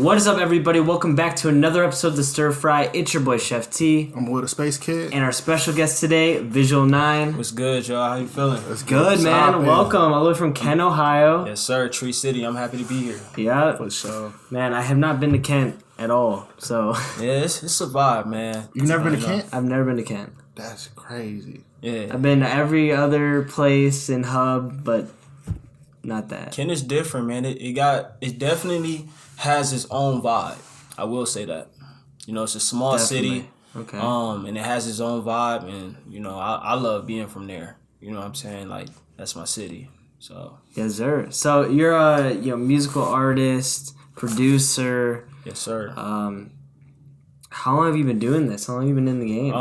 What is up, everybody? Welcome back to another episode of the Stirfry. It's your boy, Chef T. I'm with a Spacekid. And our special guest today, Visual 9. What's good, y'all? How you feeling? It's good, man. Welcome. All the way from Kent, Ohio. Yes, sir. Tree City. I'm happy to be here. Yeah. For sure. Man, I have not been to Kent at all, so... Yeah, it's a vibe, man. You've never been to Kent? I've never been to Kent. That's crazy. Yeah. I've been to every other place in Hub, but not that. Kent is different, man. It definitely has its own vibe. I will say that. You know, it's a small city. Okay. And it has its own vibe, and you know, I love being from there. You know what I'm saying? Like, that's my city. So. Yes, sir. So you're a musical artist, producer. Yes, sir. How long have you been doing this? How long have you been in the game?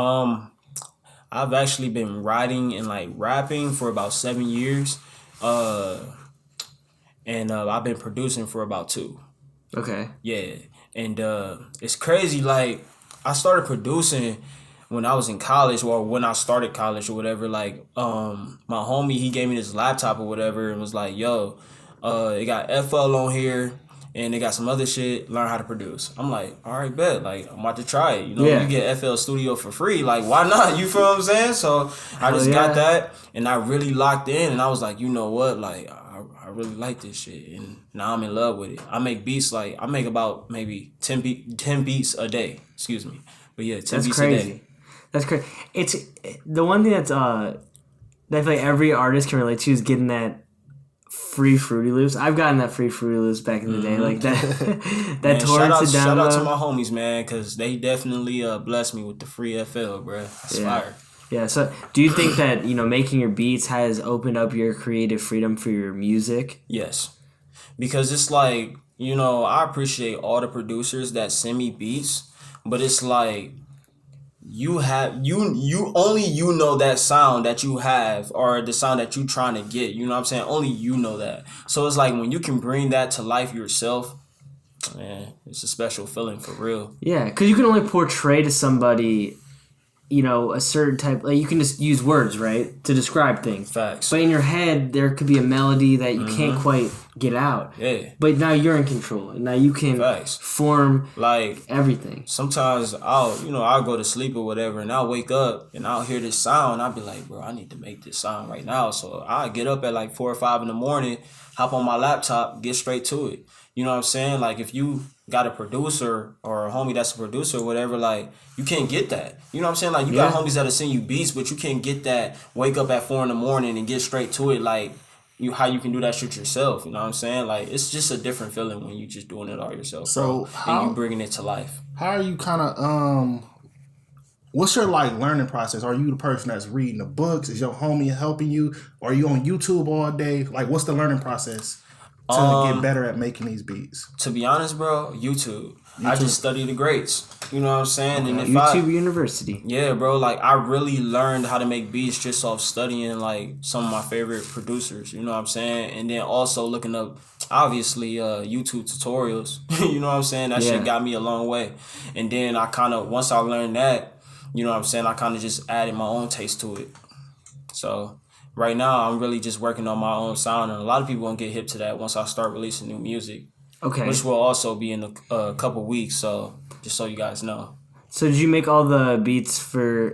I've actually been writing and like rapping for about 7 years. And I've been producing for about 2. Okay. Yeah. And it's crazy, like, I started producing when I was in college, or when I started college or whatever. Like, my homie, he gave me this laptop or whatever and was like, yo, it got FL on here and they got some other shit, learn how to produce. I'm like, all right, bet. Like, I'm about to try it. You know, you get FL Studio for free. Like, why not? You feel what I'm saying? So I just got that and I really locked in and I was like, you know what? Like, I really like this shit, and now I'm in love with it. I make beats, like, I make about maybe 10 beats a day. Excuse me. But yeah, 10 beats a day. That's crazy. It's the one thing that I feel like every artist can relate to is getting that free Fruity Loops. I've gotten that free Fruity Loops back in the day, like that. That torrents it down. Shout out to my homies, man, because they definitely blessed me with the free FL, bro. It's fire. Yeah, so do you think that, making your beats has opened up your creative freedom for your music? Yes. Because it's like, I appreciate all the producers that send me beats, but it's like you know that sound that you have, or the sound that you trying to get, you know what I'm saying? Only you know that. So it's like when you can bring that to life yourself, man, it's a special feeling for real. Yeah, because you can only portray to somebody a certain type, like you can just use words, right, to describe things. Facts. But in your head, there could be a melody that you can't quite get out. Yeah. But now you're in control, and now you can form like everything. Sometimes I'll go to sleep or whatever, and I'll wake up and I'll hear this sound. I'll be like, bro, I need to make this sound right now. So I'll get up at like 4 or 5 in the morning, hop on my laptop, get straight to it. You know what I'm saying? Like, if you got a producer or a homie that's a producer or whatever, like, you can't get that. You know what I'm saying? Like, you got homies that'll send you beats, but you can't get that wake up at 4 in the morning and get straight to it, like, how you can do that shit yourself. You know what I'm saying? Like, it's just a different feeling when you just doing it all yourself. So and you bringing it to life. How are you kind of, what's your, like, learning process? Are you the person that's reading the books? Is your homie helping you? Or are you on YouTube all day? Like, what's the learning process to get better at making these beats? To be honest, bro, YouTube. I just study the greats. You know what I'm saying? And if YouTube University. Yeah, bro. Like, I really learned how to make beats just off studying, like, some of my favorite producers. You know what I'm saying? And then also looking up, obviously, YouTube tutorials. You know what I'm saying? That shit got me a long way. And then once I learned that, you know what I'm saying, I kind of just added my own taste to it. So right now, I'm really just working on my own sound, and a lot of people won't get hip to that once I start releasing new music. Okay. Which will also be in a couple weeks, so just so you guys know. So did you make all the beats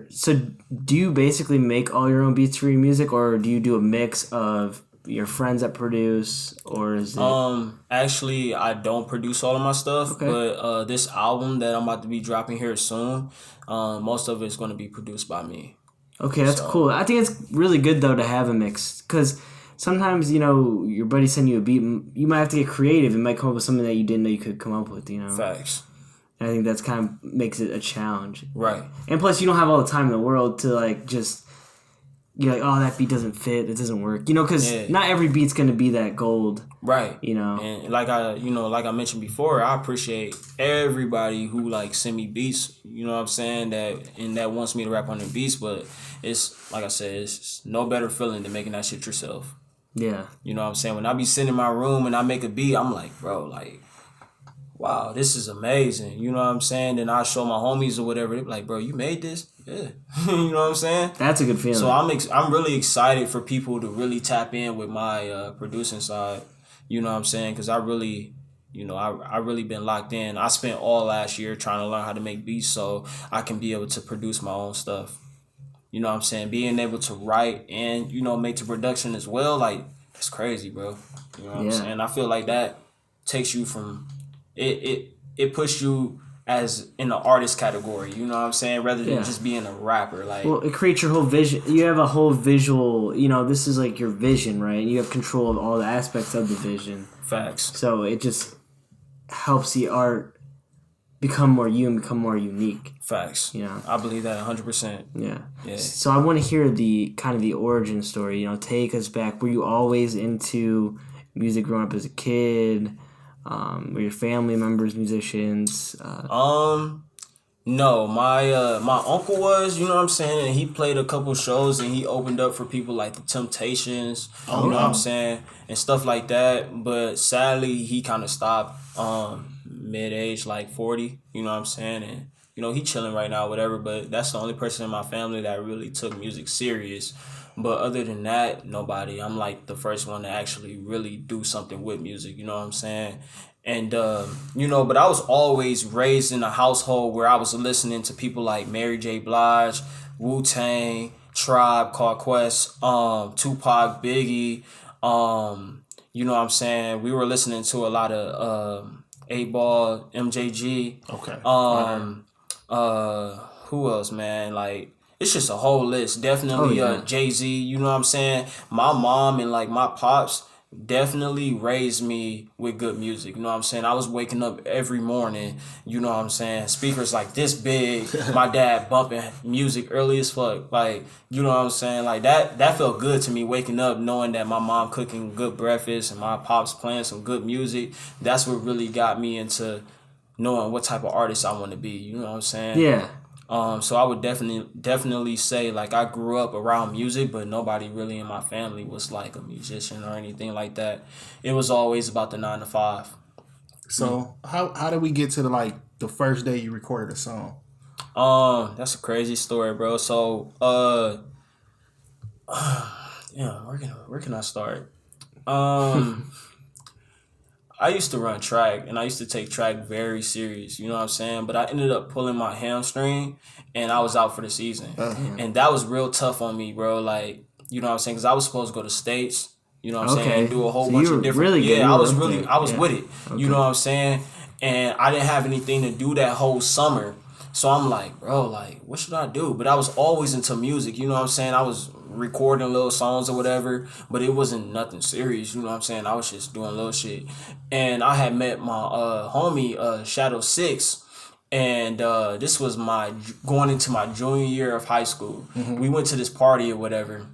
so do you basically make all your own beats for your music, or do you do a mix of your friends that produce, or is it... Actually, I don't produce all of my stuff, but this album that I'm about to be dropping here soon, most of it is going to be produced by me. Okay, that's cool. I think it's really good, though, to have a mix, because sometimes, your buddy send you a beat, you might have to get creative and might come up with something that you didn't know you could come up with, Facts. And I think that's kind of makes it a challenge. Right. And plus, you don't have all the time in the world to, like, just... You're like, oh, that beat doesn't fit, it doesn't work. Because not every beat's going to be that gold. Right. And like I mentioned before, I appreciate everybody who, like, send me beats, you know what I'm saying, that wants me to rap on their beats, but it's, like I said, it's no better feeling than making that shit yourself. Yeah. You know what I'm saying? When I be sitting in my room and I make a beat, I'm like, bro, like, wow, this is amazing. You know what I'm saying? Then I show my homies or whatever. They be like, bro, you made this? Yeah. You know what I'm saying? That's a good feeling. So I'm really excited for people to really tap in with my producing side. You know what I'm saying? Because I really I really been locked in. I spent all last year trying to learn how to make beats so I can be able to produce my own stuff. You know what I'm saying? Being able to write and, make the production as well, like, that's crazy, bro. You know what I'm saying? I feel like that takes you from it puts you as in the artist category, you know what I'm saying, rather than just being a rapper. Like, well, it creates your whole vision. You have a whole visual, this is like your vision, right? You have control of all the aspects of the vision. Facts. So it just helps the art become more you and become more unique. Facts. I believe that 100%. Yeah. So I want to hear the kind of the origin story. Take us back. Were you always into music growing up as a kid? Were your family members musicians? No, my uncle was, you know what I'm saying, and he played a couple shows and he opened up for people like the Temptations, you know what I'm saying, and stuff like that. But sadly, he kind of stopped mid-age, like 40, you know what I'm saying, and he chilling right now, whatever. But that's the only person in my family that really took music serious. But other than that, nobody. I'm like the first one to actually really do something with music, you know what I'm saying? And, but I was always raised in a household where I was listening to people like Mary J. Blige, Wu-Tang, Tribe Called Quest, Tupac, Biggie, you know what I'm saying? We were listening to a lot of 8Ball, MJG. Okay. Who else, man? Like, it's just a whole list. Definitely Jay-Z, you know what I'm saying? My mom and like my pops definitely raised me with good music, you know what I'm saying? I was waking up every morning, you know what I'm saying? Speakers like this big, my dad bumping music early as fuck, like, you know what I'm saying? Like that felt good to me, waking up knowing that my mom cooking good breakfast and my pops playing some good music. That's what really got me into knowing what type of artist I want to be, you know what I'm saying? Yeah. So I would definitely say like I grew up around music, but nobody really in my family was like a musician or anything like that. It was always about the 9 to 5. So how did we get to the first day you recorded a song? That's a crazy story, bro. So where can I start? I used to run track, and I used to take track very serious, you know what I'm saying? But I ended up pulling my hamstring, and I was out for the season. And that was real tough on me, bro. Like, you know what I'm saying? Because I was supposed to go to States, you know what I'm saying, and do a whole bunch of different... Really good. Yeah, I was with it, you know what I'm saying? And I didn't have anything to do that whole summer. So I'm like, bro, like, what should I do? But I was always into music, you know what I'm saying? I was recording little songs or whatever, but it wasn't nothing serious, you know what I'm saying? I was just doing little shit. And I had met my homie, Shadow 6, and this was going into my junior year of high school. We went to this party or whatever,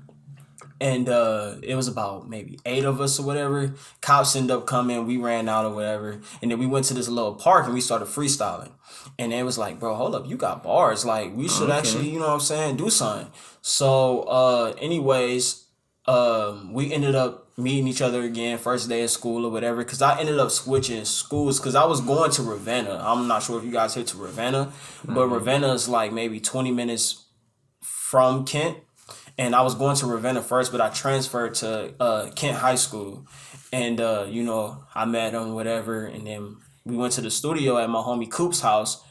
and it was about maybe 8 of us or whatever. Cops ended up coming, we ran out or whatever, and then we went to this little park and we started freestyling. And it was like, bro, hold up, you got bars. Like, we should actually, you know what I'm saying, do something. So, anyways, we ended up meeting each other again, first day of school or whatever, because I ended up switching schools because I was going to Ravenna. I'm not sure if you guys hit to Ravenna, but Ravenna is like maybe 20 minutes from Kent. And I was going to Ravenna first, but I transferred to Kent High School. And, I met him, whatever, and then we went to the studio at my homie Coop's house,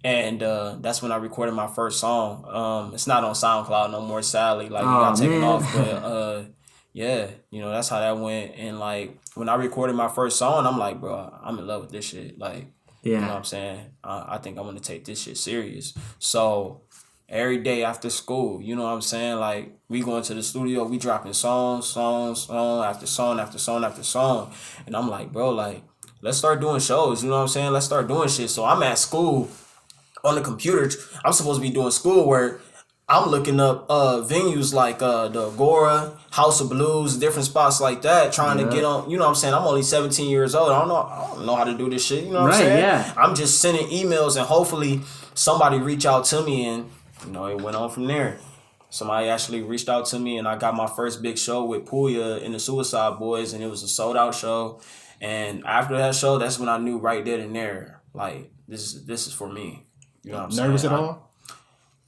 and that's when I recorded my first song. It's not on SoundCloud no more, sadly. Like, it got taken off, but that's how that went. And like, when I recorded my first song, I'm like, bro, I'm in love with this shit. Like, you know what I'm saying? I think I'm gonna take this shit serious. So every day after school, you know what I'm saying? Like, we going to the studio, we dropping song after song after song after song. And I'm like, bro, like, let's start doing shows, you know what I'm saying? Let's start doing shit. So I'm at school on the computer. I'm supposed to be doing schoolwork. I'm looking up venues like the Agora, House of Blues, different spots like that, trying to get on, you know what I'm saying? I'm only 17 years old. I don't know how to do this shit, you know what I'm saying? Yeah. I'm just sending emails and hopefully somebody reach out to me, and, it went on from there. Somebody actually reached out to me, and I got my first big show with Puya and the Suicide Boys, and it was a sold-out show. And after that show, that's when I knew right then and there, like, this is for me. You know what I'm saying? Nervous at all?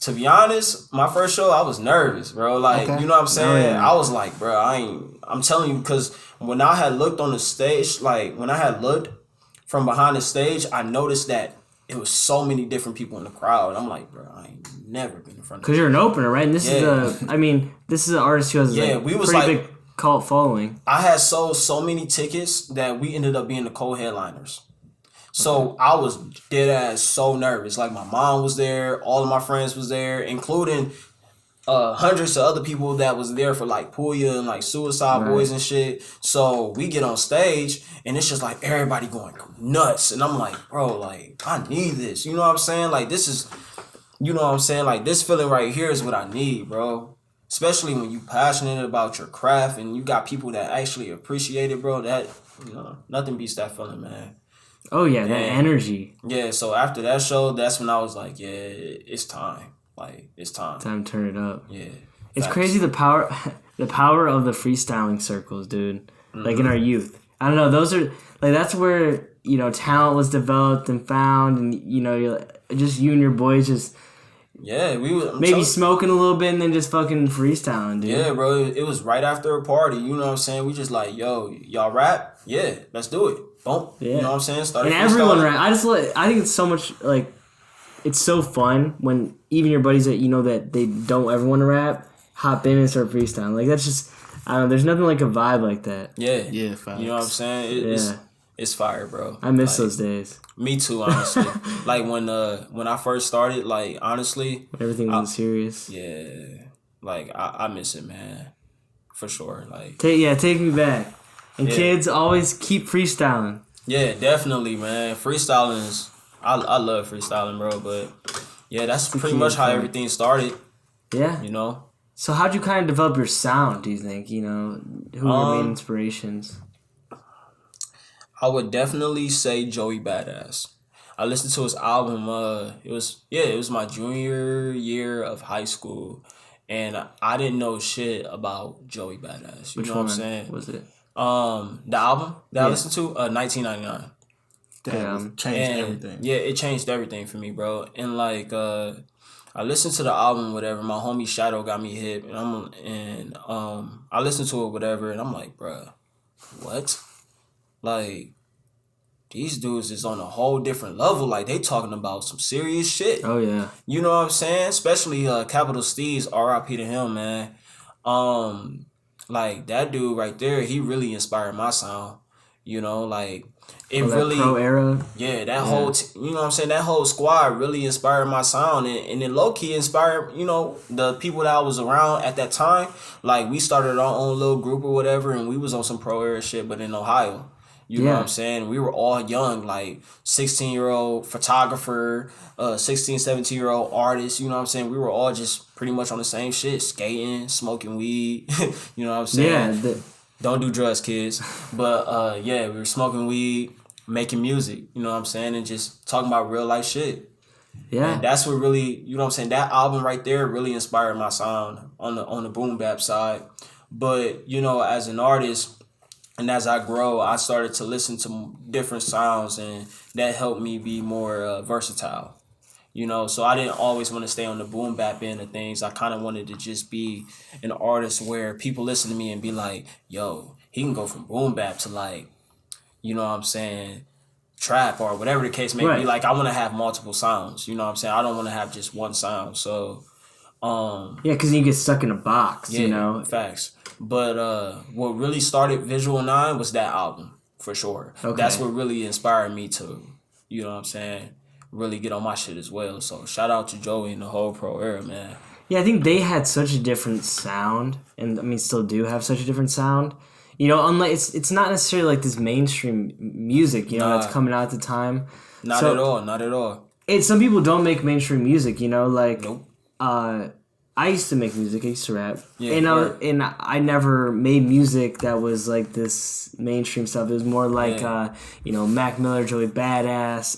To be honest, my first show, I was nervous, bro. Like, you know what I'm saying? I was like, bro, I'm telling you, because when I had looked on the stage, like, when I had looked, from behind the stage, I noticed that it was so many different people in the crowd. I'm like, bro, I ain't never been in front of. Because you're an opener, right? And this is this is an artist who has a pretty big cult following. I had sold so many tickets that we ended up being the co-headliners. So I was dead ass so nervous. Like, my mom was there, all of my friends was there, including hundreds of other people that was there for like Puya and like Suicide Boys and shit. So we get on stage and it's just like everybody going nuts. And I'm like, bro, like, I need this. You know what I'm saying? Like, this is, you know what I'm saying? Like, this feeling right here is what I need, bro. Especially when you passionate about your craft and you got people that actually appreciate it, bro. That, you know, nothing beats that feeling, man. Oh yeah, that energy. Yeah, so after that show, that's when I was like, yeah, it's time. Like, it's time. Time to turn it up. Yeah. It's crazy the power of the freestyling circles, dude. Like in our youth. I don't know, those are like that's where, you know, talent was developed and found, and you know, just you and your boys just we was maybe smoking a little bit and then just fucking freestyling, dude. Yeah, bro. It was right after a party. You know what I'm saying? We just like, yo, y'all rap? Yeah, let's do it. Boom. Yeah. You know what I'm saying? And everyone rap. I think it's so much like it's so fun when even your buddies that you know that they don't ever want to rap hop in and start freestyling. Like, that's just, I don't know. There's nothing like a vibe like that. Yeah. Yeah. Facts. You know what I'm saying? It's fire, bro. I miss those days. Me too, honestly. Like when I first started, like, honestly, everything was serious. Yeah. Like, I miss it, man. For sure. Like, take me back. And kids always keep freestyling. Yeah, definitely, man. Freestyling is, I love freestyling, bro. But yeah, that's pretty much how everything started. Yeah. You know? So how'd you kind of develop your sound, do you think? You know, who were your main inspirations? I would definitely say Joey Badass. I listened to his album, it was my junior year of high school. And I didn't know shit about Joey Badass. You know what I'm saying? Was it? The album that I listened to, 1999. That changed everything. Yeah, it changed everything for me, bro. And like, I listened to the album, whatever. My homie Shadow got me hip, and I listened to it, whatever, and I'm like, bro, what? Like, these dudes is on a whole different level. Like, they talking about some serious shit. Oh yeah. You know what I'm saying? Especially Capital Steez, R.I.P. to him, man. Like, that dude right there, he really inspired my sound. You know, like, it really, pro era. Yeah, that whole, you know what I'm saying? That whole squad really inspired my sound, and it low key inspired, you know, the people that I was around at that time. Like, we started our own little group or whatever, and we was on some pro era shit, but in Ohio. You know what I'm saying? We were all young, like 16-year-old photographer, 16, 17-year-old artist. You know what I'm saying? We were all just pretty much on the same shit, skating, smoking weed. You know what I'm saying? Yeah. Don't do drugs, kids. But we were smoking weed, making music. You know what I'm saying? And just talking about real life shit. Yeah. And that's what really, you know what I'm saying? That album right there really inspired my sound on the boom bap side. But, you know, as an artist, and as I grow, I started to listen to different sounds, and that helped me be more versatile. You know, so I didn't always want to stay on the boom bap end of things. I kind of wanted to just be an artist where people listen to me and be like, yo, he can go from boom bap to, like, you know what I'm saying, trap or whatever the case may be. Like, I want to have multiple sounds. You know what I'm saying? I don't want to have just one sound. So, because you get stuck in a box, you know? Facts. But what really started Visual 9 was that album, for sure. Okay. That's what really inspired me to, you know what I'm saying, really get on my shit as well. So shout out to Joey and the whole pro era, man. Yeah, I think they had such a different sound, and I mean still do have such a different sound. You know, unlike it's not necessarily like this mainstream music, you know, that's coming out at the time. Not at all. Some people don't make mainstream music, you know, like nope. I used to make music. I used to rap, and I never made music that was like this mainstream stuff. It was more like you know, Mac Miller, Joey Badass,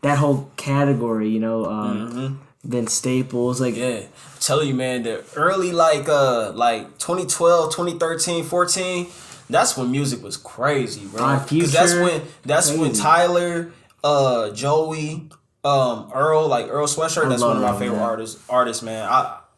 that whole category. You know, Vince Staples, like I'm telling you, man, the early like 2012, 2013, 14. That's when music was crazy, bro. Future, that's when Tyler, Joey, Earl Sweatshirt. That's one of my favorite artists, man.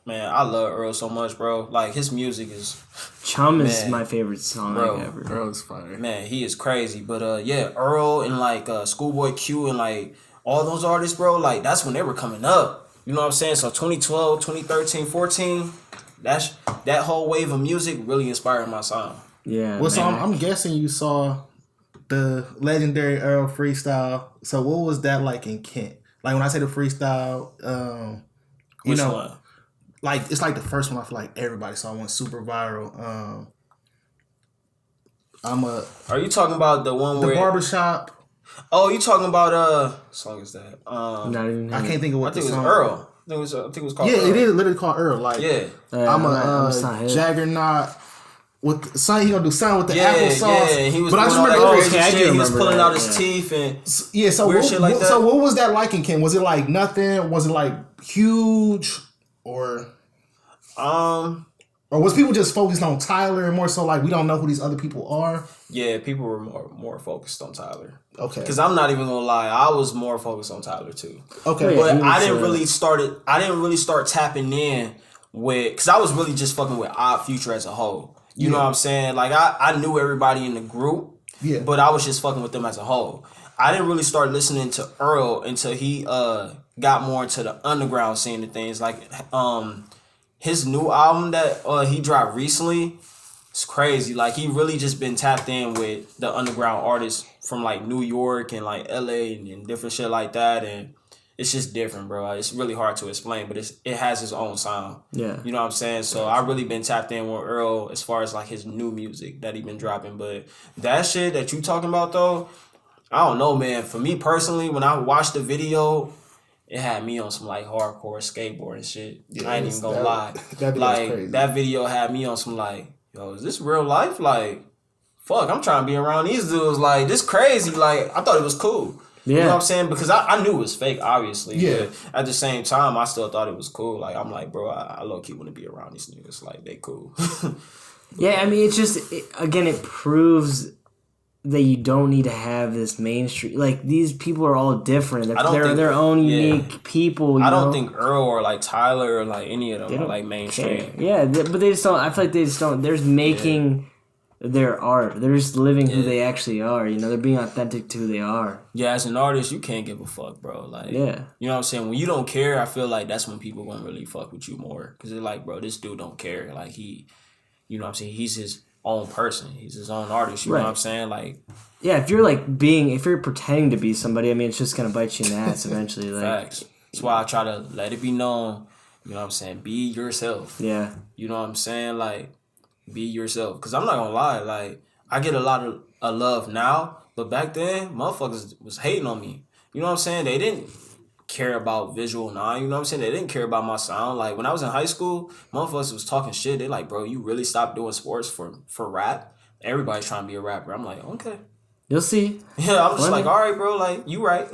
Man, I love Earl so much, bro. Like, his music is... Chum is my favorite song ever. Earl's fire. Man, he is crazy. But, yeah, Earl and, like, Schoolboy Q and, like, all those artists, bro, like, that's when they were coming up. You know what I'm saying? So, 2012, 2013, 14, that whole wave of music really inspired my sound. Yeah. Well, so I'm guessing you saw the legendary Earl freestyle. So, what was that like in Kent? Like, when I say the freestyle, you Which know... one? Like, it's like the first one I feel like everybody saw, went super viral. Are you talking about the one where... The barbershop. Oh, you talking about, what song is that? I can't think of what I think the it was song Earl. I think it was called Yeah, Earl. it is literally called Earl. Like, Yeah. I'm a juggernaut. With son, he gonna do something with the applesauce. Yeah, he was but I doing just all remember that it was crazy shit. He was pulling that, out his teeth and so weird shit like that. So what was that like in Ken? Was it like nothing? Was it like huge or was people just focused on Tyler and more so like we don't know who these other people are? Yeah, people were more focused on Tyler. Okay. Because I'm not even gonna lie, I was more focused on Tyler too. Okay. But I didn't really start tapping in with, because I was really just fucking with Odd Future as a whole. You know what I'm saying? Like I knew everybody in the group. Yeah. But I was just fucking with them as a whole. I didn't really start listening to Earl until he got more into the underground scene of things. Like his new album that he dropped recently, it's crazy. Like he really just been tapped in with the underground artists from like New York and like LA and different shit like that, and it's just different, bro. It's really hard to explain, but it has its own sound. Yeah. You know what I'm saying? So I really been tapped in with Earl as far as like his new music that he been dropping. But that shit that you talking about though, I don't know, man. For me personally, when I watched the video, it had me on some like hardcore skateboarding shit. Yeah, I ain't even gonna lie. That like crazy. That video had me on some like, yo, is this real life? Like, fuck, I'm trying to be around these dudes. Like, this crazy. Like, I thought it was cool. Yeah. You know what I'm saying? Because I knew it was fake, obviously. Yeah. But at the same time, I still thought it was cool. Like, I'm like, bro, I low-key want to be around these niggas. Like, they cool. Yeah, I mean, it's just, again, it proves that you don't need to have this mainstream. Like, these people are all different. They're their own unique people. I don't think Earl or, like, Tyler or, like, any of them are, like, mainstream. Care. Yeah, but they just don't. I feel like they just don't. They're just making their art. They're just living who they actually are. You know, they're being authentic to who they are. Yeah, as an artist, you can't give a fuck, bro. Like, you know what I'm saying? When you don't care, I feel like that's when people gonna really fuck with you more. Because they're like, bro, this dude don't care. Like, you know what I'm saying? He's his own person. He's his own artist. You know what I'm saying? Like, yeah, if you're pretending to be somebody, I mean, it's just gonna bite you in the ass eventually. Like, facts. That's why I try to let it be known. You know what I'm saying? Be yourself. Yeah. You know what I'm saying? Like, be yourself. Because I'm not gonna lie. Like, I get a lot of love now, but back then, motherfuckers was hating on me. You know what I'm saying? They didn't care about visual now. You know what I'm saying? They didn't care about my sound. Like, when I was in high school, motherfuckers was talking shit. They like, bro, you really stopped doing sports for rap? Everybody's trying to be a rapper. I'm like, okay. You'll see. Yeah, I'm just like, all right, bro, like, you right.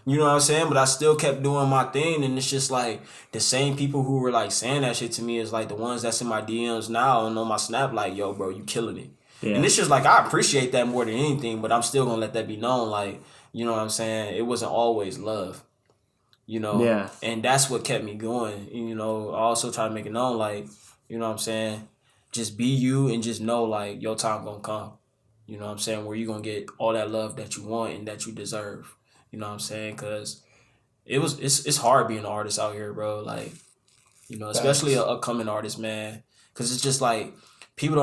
You know what I'm saying? But I still kept doing my thing, and it's just like the same people who were like saying that shit to me is like the ones that's in my DMs now and on my Snap, like, yo, bro, you killing it. Yeah. And it's just like, I appreciate that more than anything, but I'm still gonna let that be known, like, you know what I'm saying? It wasn't always love. You know? Yeah. And that's what kept me going. And, you know, I also try to make it known, like, you know what I'm saying? Just be you and just know, like, your time gonna come. You know what I'm saying? Where you gonna get all that love that you want and that you deserve. You know what I'm saying? Because it's hard being an artist out here, bro. Like, you know, especially an upcoming artist, man. Because it's just like people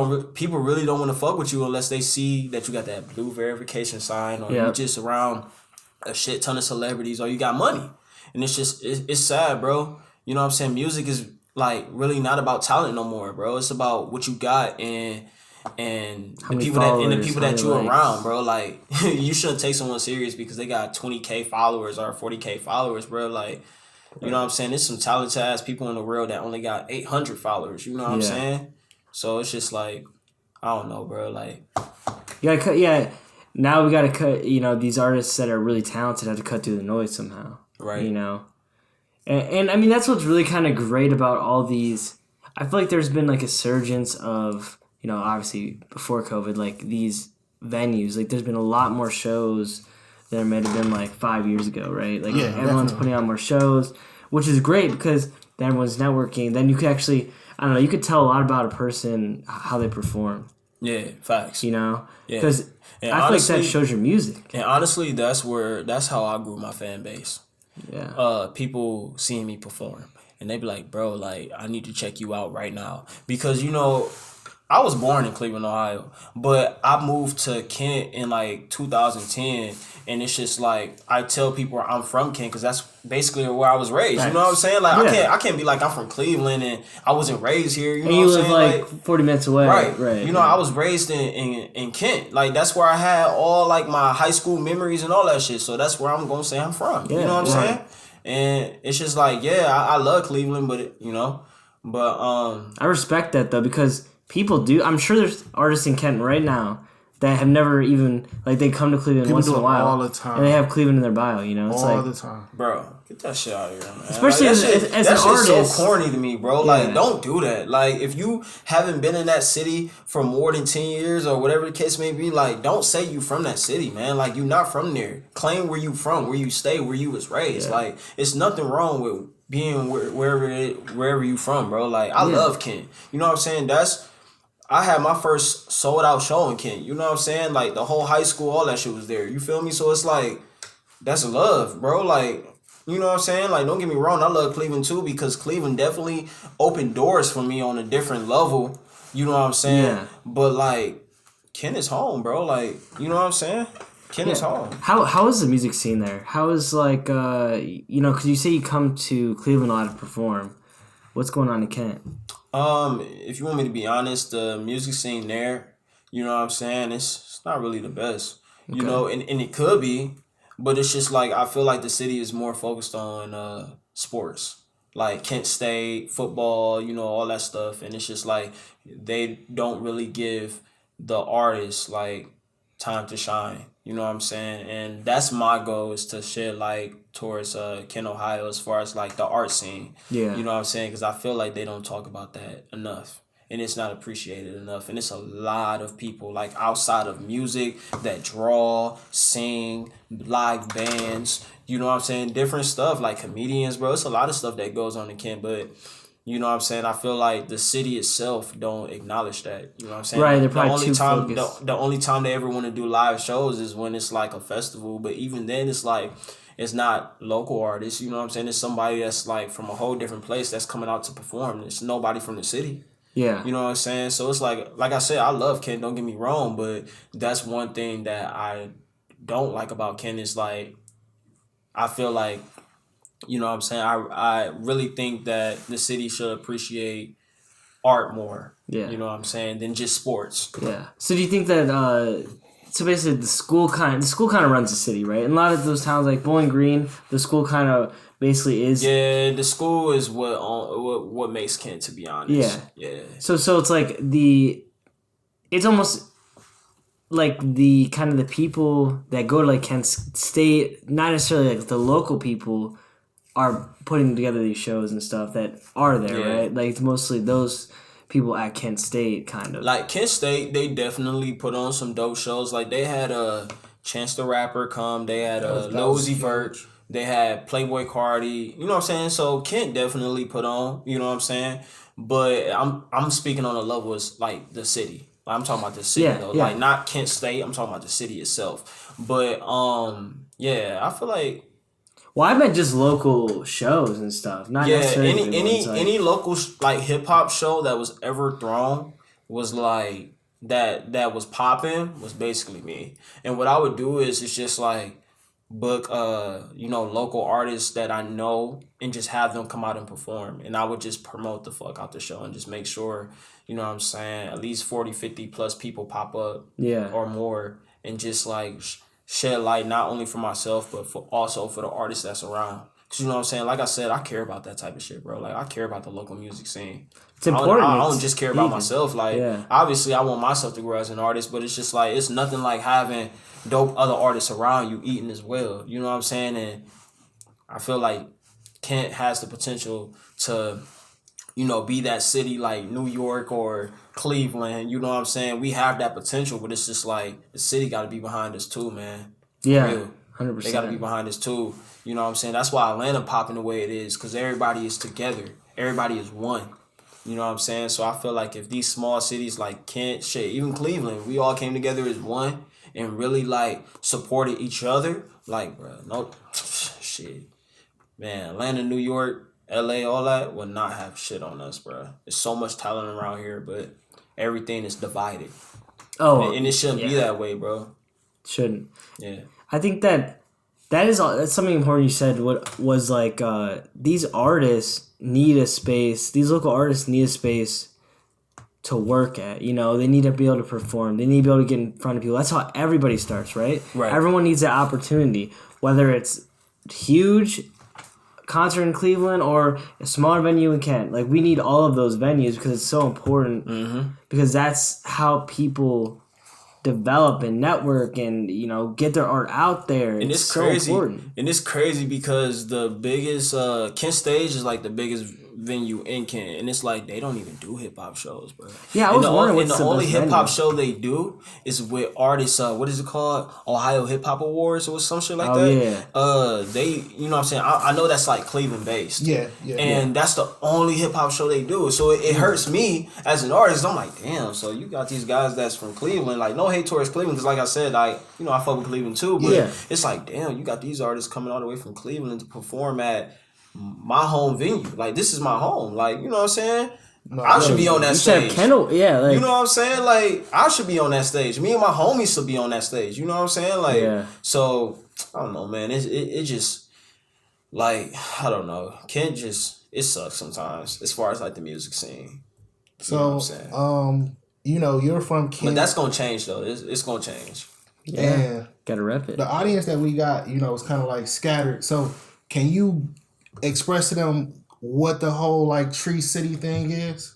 really don't want to fuck with you unless they see that you got that blue verification sign or you just around a shit ton of celebrities or you got money. And it's just it's sad, bro. You know what I'm saying? Music is like really not about talent no more, bro. It's about what you got and the people that you're around, bro. Like, you shouldn't take someone serious because they got 20K followers or 40K followers, bro. Like, you know what I'm saying? There's some talented ass people in the world that only got 800 followers. You know what I'm saying? So it's just like, I don't know, bro. Like, you gotta cut. Now we gotta cut. You know, these artists that are really talented have to cut through the noise somehow. Right. You know, and I mean that's what's really kind of great about all these. I feel like there's been like a surgence of, you know, obviously before COVID, like these venues, like there's been a lot more shows than there might have been like 5 years ago, right? Like everyone's putting on more shows, which is great because then everyone's networking. Then you could actually, I don't know, you could tell a lot about a person how they perform. Yeah, facts. You know, Yeah. because I feel like that shows your music. And honestly, that's how I grew my fan base. Yeah. People seeing me perform, and they be like, bro, like, I need to check you out right now. Because, you know, I was born in Cleveland, Ohio, but I moved to Kent in like 2010, and it's just like I tell people I'm from Kent because that's basically where I was raised. You know what I'm saying? Like I can't be like I'm from Cleveland and I wasn't raised here. You know you what I'm live saying? like 40 minutes away, right? You know, I was raised in Kent. Like that's where I had all like my high school memories and all that shit. So that's where I'm gonna say I'm from. You know what I'm saying? And it's just like I love Cleveland, but I respect that though because people do. I'm sure there's artists in Kent right now that have never even like they come to Cleveland people once in a while all the time, and they have Cleveland in their bio. You know, it's all like, the time, bro. Get that shit out of here, man. Especially like, as an artist, so corny to me, bro. Like, don't do that. Like, if you haven't been in that city for more than 10 years or whatever the case may be, like, don't say you from that city, man. Like, you not from there. Claim where you from, where you stay, where you was raised. Yeah. Like, it's nothing wrong with being wherever you from, bro. Like, I love Kent. You know what I'm saying? I had my first sold out show in Kent. You know what I'm saying? Like, the whole high school, all that shit was there. You feel me? So it's like, that's love, bro. Like, you know what I'm saying? Like, don't get me wrong. I love Cleveland, too, because Cleveland definitely opened doors for me on a different level. You know what I'm saying? Yeah. But, like, Kent is home, bro. Like, you know what I'm saying? Kent is home. How is the music scene there? How is, like, you know, because you say you come to Cleveland a lot to perform. What's going on in Kent? If you want me to be honest, the music scene there, you know what I'm saying? It's not really the best. Okay. You know, and it could be. But it's just like I feel like the city is more focused on sports, like Kent State, football, you know, all that stuff. And it's just like they don't really give the artists like time to shine. You know what I'm saying? And that's my goal is to shed light towards Kent, Ohio as far as like the art scene. Yeah. You know what I'm saying? Because I feel like they don't talk about that enough. And it's not appreciated enough. And it's a lot of people, like, outside of music that draw, sing, live bands, you know what I'm saying? Different stuff, like comedians, bro. It's a lot of stuff that goes on in Kent, but, you know what I'm saying? I feel like the city itself don't acknowledge that, you know what I'm saying? Right, they're probably too focused. The only time they ever want to do live shows is when it's, like, a festival, but even then it's, like, it's not local artists, you know what I'm saying? It's somebody that's, like, from a whole different place that's coming out to perform. It's nobody from the city. Yeah. You know what I'm saying? So it's like I said, I love Kent, don't get me wrong, but that's one thing that I don't like about Kent is like, I feel like, you know what I'm saying? I really think that the city should appreciate art more. Yeah. You know what I'm saying? Than just sports. Yeah. So do you think that, so basically the school kind of runs the city, right? In a lot of those towns like Bowling Green, the school kind of basically is. Yeah, the school is what makes Kent, to be honest. Yeah. So it's like it's almost like the kind of the people that go to like Kent State, not necessarily like the local people are putting together these shows and stuff that are there, right? Like it's mostly those people at Kent State, kind of. Like Kent State, they definitely put on some dope shows. Like they had Chance the Rapper come, they had Lil Uzi Vert. They had Playboy Cardi, you know what I'm saying? So Kent definitely put on, you know what I'm saying? But I'm speaking on a level as like the city. Like, I'm talking about the city though. Yeah. Like not Kent State, I'm talking about the city itself. But I feel like well, I meant just local shows and stuff, not necessarily any local like hip hop show that was ever thrown was like that was popping was basically me. And what I would do is it's just like book local artists that I know and just have them come out and perform, and I would just promote the fuck out the show and just make sure, you know what I'm saying, at least 40-50 plus people pop up or more, and just like shed light not only for myself but also for the artists that's around. Cause you know what I'm saying, like I said, I care about that type of shit, bro. Like I care about the local music scene. It's important. I don't just care about myself. Like obviously I want myself to grow as an artist, but it's just like it's nothing like having dope other artists around you eating as well. You know what I'm saying? And I feel like Kent has the potential to, you know, be that city like New York or Cleveland. You know what I'm saying? We have that potential, but it's just like the city got to be behind us too, man. Yeah, 100%. They got to be behind us too. You know what I'm saying? That's why Atlanta popping the way it is, because everybody is together. everybody is one. You know what I'm saying? So I feel like if these small cities like Kent, shit, even Cleveland, we all came together as one and really like supported each other, like, bro, no shit. Man, Atlanta, New York, LA, all that would not have shit on us, bro. There's so much talent around here, but everything is divided. Oh, and it shouldn't be that way, bro. Shouldn't. Yeah. I think that's something important you said. What was like these artists need a space. These local artists need a space to work at. You know, they need to be able to perform. They need to be able to get in front of people. That's how everybody starts, right? Right. Everyone needs that opportunity, whether it's huge concert in Cleveland or a smaller venue in Kent. Like, we need all of those venues because it's so important. Mm-hmm. Because that's how people develop and network and, you know, get their art out there. And it's so crazy. important. And it's crazy because the biggest Kent Stage is like the biggest venue in Kent, and it's like they don't even do hip hop shows, bro. Yeah, I was wondering what's the only best hip hop venue. show they do is with artists. What is it called? Ohio Hip Hop Awards or some shit like Oh, that. yeah. They, you know what I'm saying? I know that's like Cleveland based. Yeah. And that's the only hip hop show they do. So it hurts me as an artist. I'm like, damn. So you got these guys that's from Cleveland. Like, no hate towards Cleveland, because like I said, I fuck with Cleveland too. But Yeah. it's like, damn, you got these artists coming all the way from Cleveland to perform at my home venue. Like, this is my home. Like, you know what I'm saying? No, I should be on that You said stage. Kendall, yeah, like, You know what I'm saying? Like, I should be on that stage. Me and my homies should be on that stage. You know what I'm saying? Like, Yeah. so I don't know, man. It just, like, I don't know. Kent just, it sucks sometimes as far as like the music scene. So, You know what I'm saying? You're from Kent. But that's gonna change though. It's gonna change. yeah, and gotta rep it. the audience that we got, is kind of like scattered. So, can you express to them what the whole like Tree City thing is?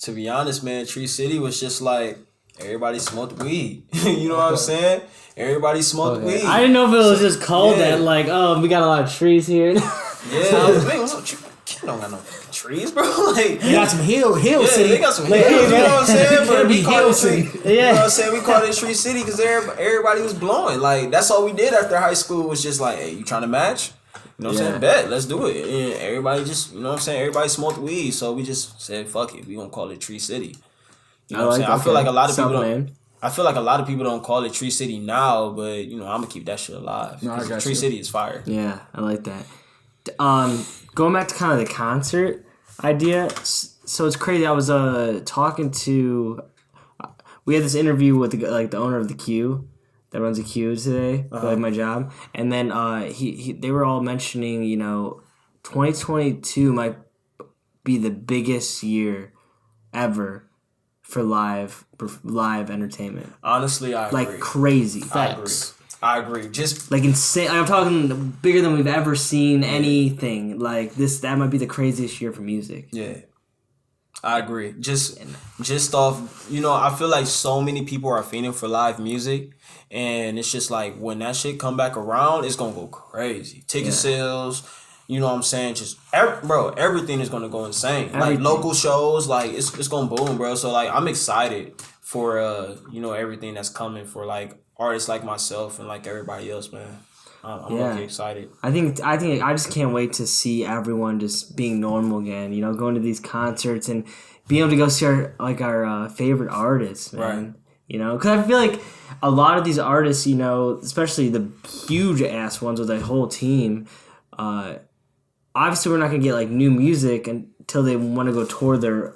To be honest, man, Tree City was just like everybody smoked weed. You know what I'm saying? Everybody smoked weed. I didn't know if it was just called yeah. that, like, oh, we got a lot of trees here. Yeah, man, Kent don't got no fucking trees, bro. Like, They got some hill yeah, city. they got some Like, hills, you know what I'm saying? But we be call hill it Tree. city. You know what I'm saying? We called it Tree City because everybody was blowing. Like, that's all we did after high school was just like, hey, you trying to match? You know what I'm saying? Bet, let's do it. And everybody just, you know what I'm saying? Everybody smoked weed, so we just said, fuck it, we gonna call it Tree City. You know what I'm saying? I feel like a lot of people don't. I feel like a lot of people don't call it Tree City now, but I'm gonna keep that shit alive. No, I got Tree you. City is fire. Yeah, I like that. Going back to kind of the concert idea, so it's crazy. I was talking to, we had this interview with the owner of the Q that runs the Q today, for like my job, and then they were all mentioning 2022 might be the biggest year ever for live entertainment. Honestly, I agree. Like crazy. I agree. Just Like insane. I'm talking bigger than we've ever seen anything. Like that might be the craziest year for music. yeah, I agree. Just off, I feel like so many people are fiending for live music, and it's just like when that shit come back around, it's gonna go crazy. Ticket sales. You know what I'm saying? Just everything is gonna go insane. Everything. Like local shows, like it's gonna boom, bro. So like I'm excited for everything that's coming for like artists like myself and like everybody else, man. I'm really excited. I think I just can't wait to see everyone just being normal again. Going to these concerts and being able to go see our favorite artists, man. Right. Because I feel like a lot of these artists, especially the huge ass ones with a whole team, obviously we're not gonna get like new music until they want to go tour their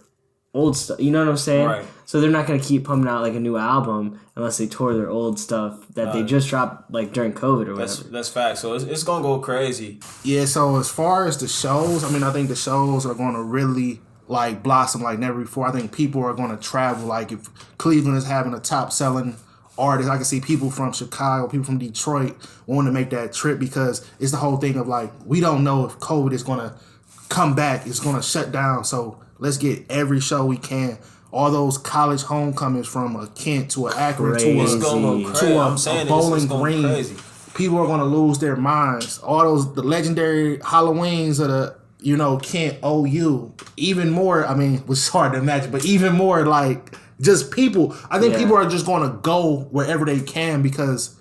old stuff. You know what I'm saying? Right. So they're not gonna keep pumping out like a new album unless they tour their old stuff that they just dropped like during COVID or whatever. That's fact. So it's gonna go crazy. Yeah, so as far as the shows, I think the shows are going to really like blossom like never before. I think people are going to travel. Like if Cleveland is having a top selling artist, I can see people from Chicago, people from Detroit wanting to make that trip because it's the whole thing of like, we don't know if COVID is going to come back, it's going to shut down. So let's get every show we can. All those college homecomings from a Kent to an Akron Crazy. It's gonna go crazy. I'm saying a Bowling it's going Green. crazy. People are going to lose their minds. All the legendary Halloweens of the, Kent OU. Even more, which is hard to imagine, but even more like just people. I think people are just going to go wherever they can because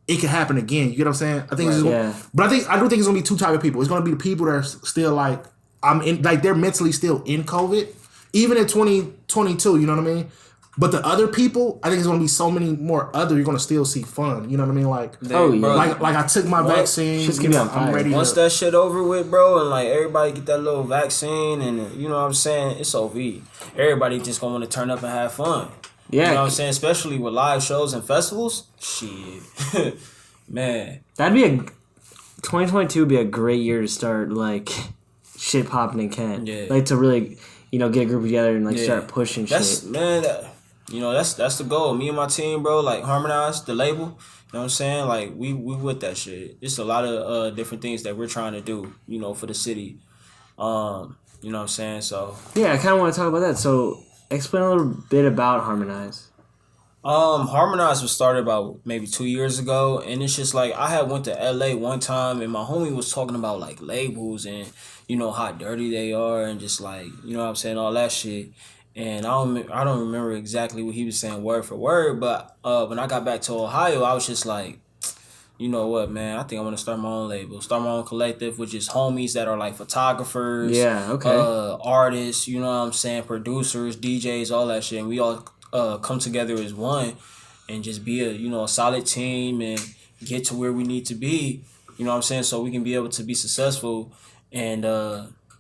it can happen again. You get what I'm saying? I think it's just but I do think it's going to be two type of people. It's going to be the people that are still like I'm in, like, they're mentally still in COVID, even in 2022. You know what I mean? But the other people, I think there's gonna be so many more other. You're gonna still see fun. You know what I mean? Like, bro, like I took my vaccine. Shit's gonna be on fire. I'm ready. Once that shit over with, bro, and like everybody get that little vaccine, and you know what I'm saying, it's OV. Everybody just gonna want to turn up and have fun. Yeah, you know what I'm saying, especially with live shows and festivals. Shit, man, that'd be 2022 would be a great year to start like shit popping in Kent. Yeah, like to really get a group together and like start pushing that's, shit. Man, that's the goal. Me and my team, bro, like Harmonize the label. You know what I'm saying? Like we with that shit. It's a lot of different things that we're trying to do, for the city. You know what I'm saying? So yeah, I kind of want to talk about that. So explain a little bit about Harmonize. Harmonize was started about maybe 2 years ago, and it's just like I had went to LA one time, and my homie was talking about like labels and how dirty they are, and just like what I'm saying, all that shit. And I don't remember exactly what he was saying word for word, but when I got back to Ohio, I was just like, you know what, man, I think I want to start my own label, start my own collective, which is homies that are like photographers, artists, you know what I'm saying, producers, DJs, all that shit, and we all come together as one and just be a solid team and get to where we need to be, you know what I'm saying, so we can be able to be successful and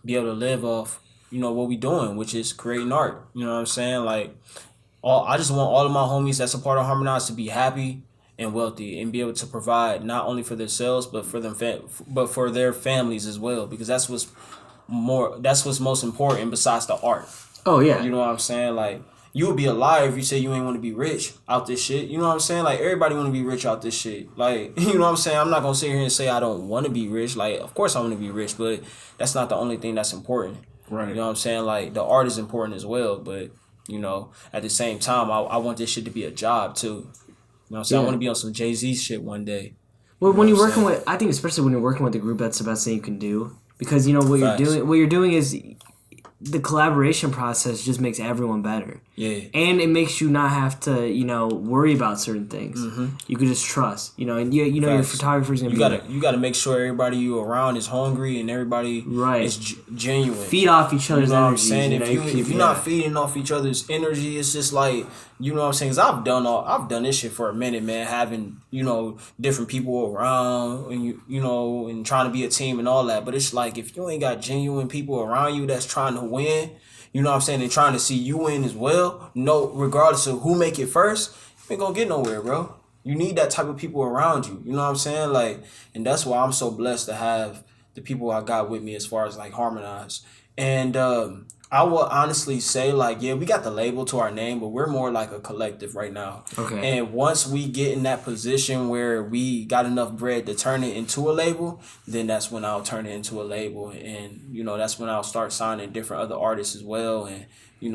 be able to live off what we doing, which is creating art. You know what I'm saying? Like, I just want all of my homies that's a part of Harmonize to be happy and wealthy and be able to provide not only for themselves but for them but for their families as well, because that's what's most important besides the art. Oh yeah. You know what I'm saying? Like, you would be a liar if you say you ain't want to be rich out this shit. You know what I'm saying? Like, everybody want to be rich out this shit. Like, you know what I'm saying? I'm not going to sit here and say I don't want to be rich. Like, of course I want to be rich, but that's not the only thing that's important. Right. You know what I'm saying? Like, the art is important as well, but, at the same time, I want this shit to be a job, too. You know what I'm saying? I want to be on some Jay-Z shit one day. Well, when you're working with, I think especially when you're working with a group, that's the best thing you can do. Because, what you're doing is the collaboration process just makes everyone better. Yeah. And it makes you not have to, worry about certain things. Mm-hmm. You could just trust, and your photographer's going to be You got to make sure everybody you around is hungry and everybody is genuine. Feed off each other's energy. I'm saying? If you're not feeding off each other's energy, it's just like, you know what I'm saying? 'Cause I've done this shit for a minute, man, having, different people around and and trying to be a team and all that. But it's like, if you ain't got genuine people around you that's trying to win, you know what I'm saying, and trying to see you win as well, regardless of who make it first, you ain't gonna get nowhere, bro. You need that type of people around you. You know what I'm saying? Like, and that's why I'm so blessed to have the people I got with me as far as like Harmonize. And I will honestly say, like, yeah, we got the label to our name, but we're more like a collective right now. Okay. And once we get in that position where we got enough bread to turn it into a label, then that's when I'll turn it into a label. And, that's when I'll start signing different other artists as well and,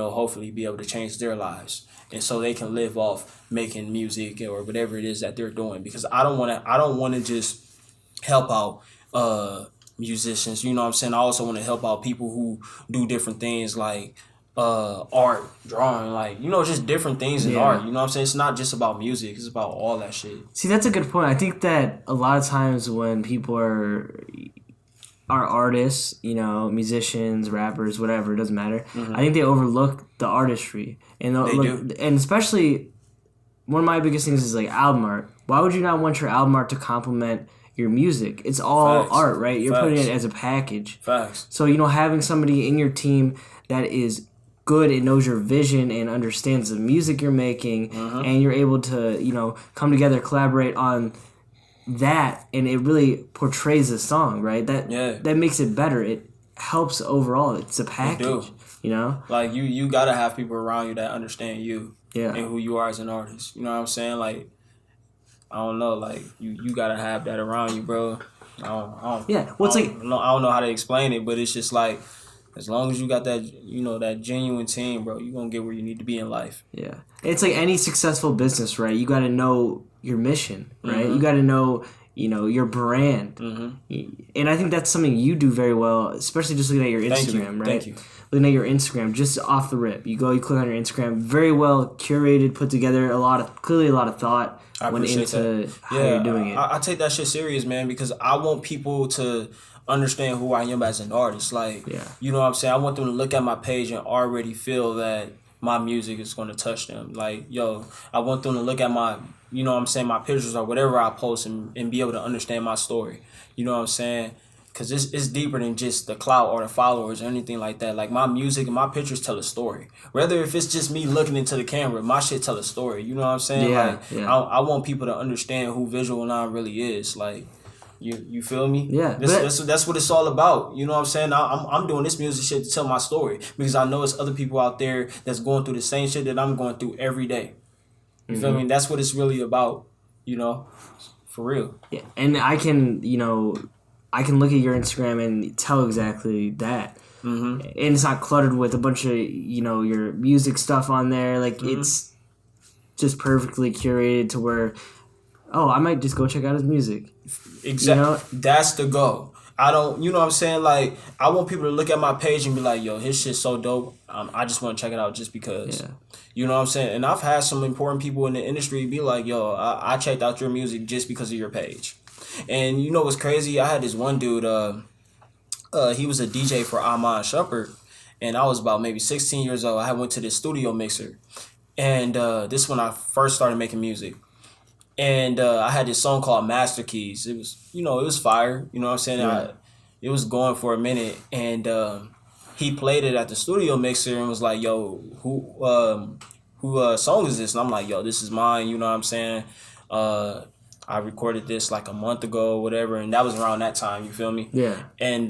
hopefully be able to change their lives. And so they can live off making music or whatever it is that they're doing. Because I don't want to just help out musicians, you know what I'm saying? I also want to help out people who do different things like art, drawing, like, just different things in art. You know what I'm saying? It's not just about music, it's about all that shit. See, that's a good point. I think that a lot of times when people are artists, musicians, rappers, whatever, it doesn't matter. Mm-hmm. I think they overlook the artistry. And and especially one of my biggest things is like album art. Why would you not want your album art to complement your music? It's all Facts. art, right? You're Facts. putting it as a package. Facts. So, having somebody in your team that is good and knows your vision and understands the music you're making, and you're able to, come together, collaborate on that, and it really portrays the song, right? That makes it better. It helps overall. It's a package, Like, you got to have people around you that understand you and who you are as an artist. You know what I'm saying? Like, I don't know, like, you gotta have that around you, bro. I don't know how to explain it, but it's just like, as long as you got that, that genuine team, bro, you're gonna get where you need to be in life. Yeah. It's like any successful business, right? You gotta know your mission, right? Mm-hmm. You gotta know, your brand. Mm-hmm. And I think that's something you do very well, especially just looking at your Instagram, right? Thank you. Looking at your Instagram, just off the rip. You click on your Instagram, very well curated, put together, clearly a lot of thought went into how you're doing it. I take that shit serious, man, because I want people to understand who I am as an artist. Like, Yeah. you know what I'm saying? I want them to look at my page and already feel that my music is going to touch them. Like, yo, I want them to look at my, you know what I'm saying, my pictures or whatever I post and be able to understand my story. You know what I'm saying? Because it's deeper than just the clout or the followers or anything like that. Like, my music and my pictures tell a story. Whether if it's just me looking into the camera, my shit tell a story. You know what I'm saying? Yeah, Like, I want people to understand who Visual 9 really is. Like, you feel me? Yeah. That's what it's all about. You know what I'm saying? I'm doing this music shit to tell my story. Because I know it's other people out there that's going through the same shit that I'm going through every day. You feel me? That's what it's really about. You know? For real. Yeah. And I can look at your Instagram and tell exactly that. Mm-hmm. And it's not cluttered with a bunch of, your music stuff on there. Like, it's just perfectly curated to where, I might just go check out his music. Exactly. That's the goal. I don't, you know what I'm saying? Like, I want people to look at my page and be like, yo, his shit's so dope. I just want to check it out just because. Yeah. You know what I'm saying? And I've had some important people in the industry be like, yo, I checked out your music just because of your page. And you know what's crazy? I had this one dude, he was a DJ for Amon Shepard, and I was about maybe 16 years old. I went to this studio mixer, and this is when I first started making music. And I had this song called Master Keys. It was, it was fire. You know what I'm saying? Yeah. It was going for a minute, and he played it at the studio mixer and was like, yo, who song is this? And I'm like, yo, this is mine. You know what I'm saying? I recorded this like a month ago or whatever, and that was around that time, you feel me? Yeah. And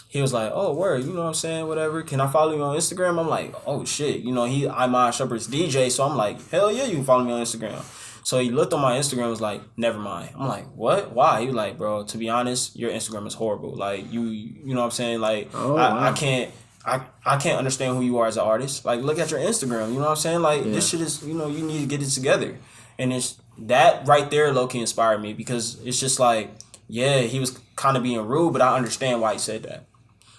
he was like, oh, word, you know what I'm saying, whatever. Can I follow you on Instagram? I'm like, oh, shit. I'm on Shepard's DJ, so I'm like, hell yeah, you can follow me on Instagram. So he looked on my Instagram and was like, never mind. I'm like, what? Why? He was like, bro, to be honest, your Instagram is horrible. Like, you know what I'm saying? Like, I can't understand who you are as an artist. Like, look at your Instagram, you know what I'm saying? Like, this shit is, you need to get it together. And it's that right there low-key inspired me because it's just like, yeah, he was kind of being rude, but I understand why he said that.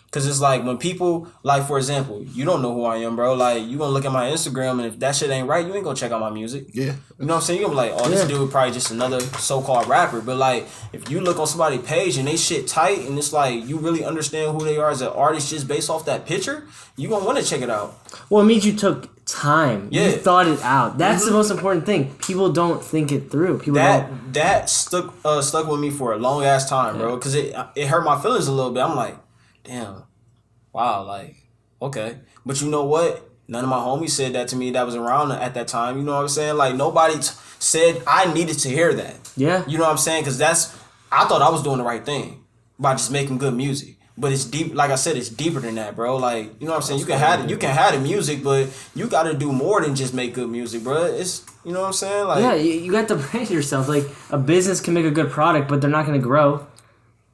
Because it's like when people, like, for example, you don't know who I am, bro. Like, you going to look at my Instagram, and if that shit ain't right, you ain't going to check out my music. Yeah. You know what I'm saying? You're going to be like, oh, this dude probably just another so-called rapper. But, like, if you look on somebody's page and they shit tight, and it's like you really understand who they are as an artist just based off that picture, you going to want to check it out. Well, it means you took time. Yeah. You thought it out. That's the most important thing. People don't think it through. That stuck with me for a long-ass time, bro, because it hurt my feelings a little bit. I'm like, damn, wow, like, okay. But you know what? None of my homies said that to me that was around at that time. You know what I'm saying? Like, nobody said I needed to hear that. Yeah. You know what I'm saying? Because I thought I was doing the right thing by just making good music. But it's deep, like I said, it's deeper than that, bro. Like, you know what I'm saying? You can have the music, but you got to do more than just make good music, bro. It's, you know what I'm saying? Like, yeah, you got to brand yourself. Like, a business can make a good product, but they're not going to grow.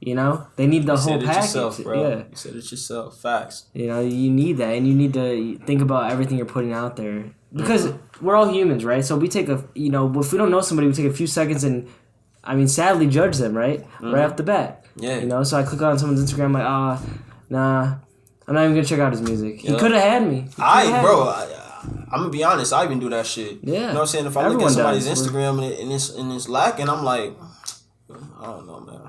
You know, they need the whole package. Yourself, bro. Yeah, you said it yourself. Facts. You know, you need that, and you need to think about everything you're putting out there because we're all humans, right? So we take if we don't know somebody, we take a few seconds and, sadly judge them, right? Right off the bat. Yeah. You know, so I click on someone's Instagram, like, nah, I'm not even gonna check out his music. He could have had me. I'm gonna be honest. I even do that shit. Yeah. You know what I'm saying? If I look at somebody's Instagram and it's lacking, I'm like, I don't know, man.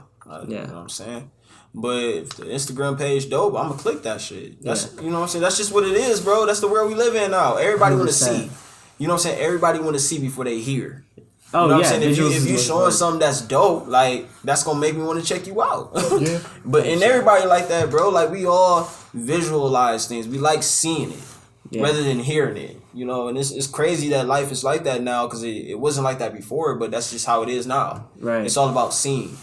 You know what I'm saying? But if the Instagram page dope, I'm gonna click that shit. That's you know what I'm saying? That's just what it is, bro. That's the world we live in now. Everybody want to see. You know what I'm saying? Everybody want to see before they hear. You know what I'm saying? If you showing something that's dope, like, that's gonna make me want to check you out. Yeah. But and everybody like that, bro. Like, we all visualize things. We like seeing it rather than hearing it. You know, and it's crazy that life is like that now because it wasn't like that before, but that's just how it is now. Right. It's all about seeing.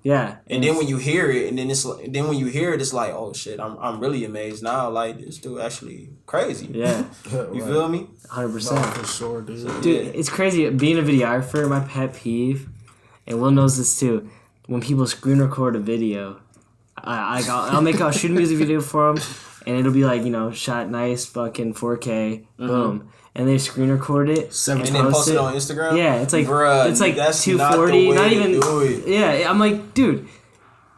Yeah. And then when you hear it, it's like, oh shit, I'm really amazed now. Like, this dude actually crazy. Yeah. You feel me? 100%. No, for sure, dude. Dude, it's crazy. Being a videographer, my pet peeve, and Will knows this too, when people screen record a video, I'll shoot a music video for them, and it'll be like, shot nice, fucking 4K, boom. And they screen record it and then post it on Instagram. Yeah, it's like it's like 240. Not even. Yeah, I'm like, dude,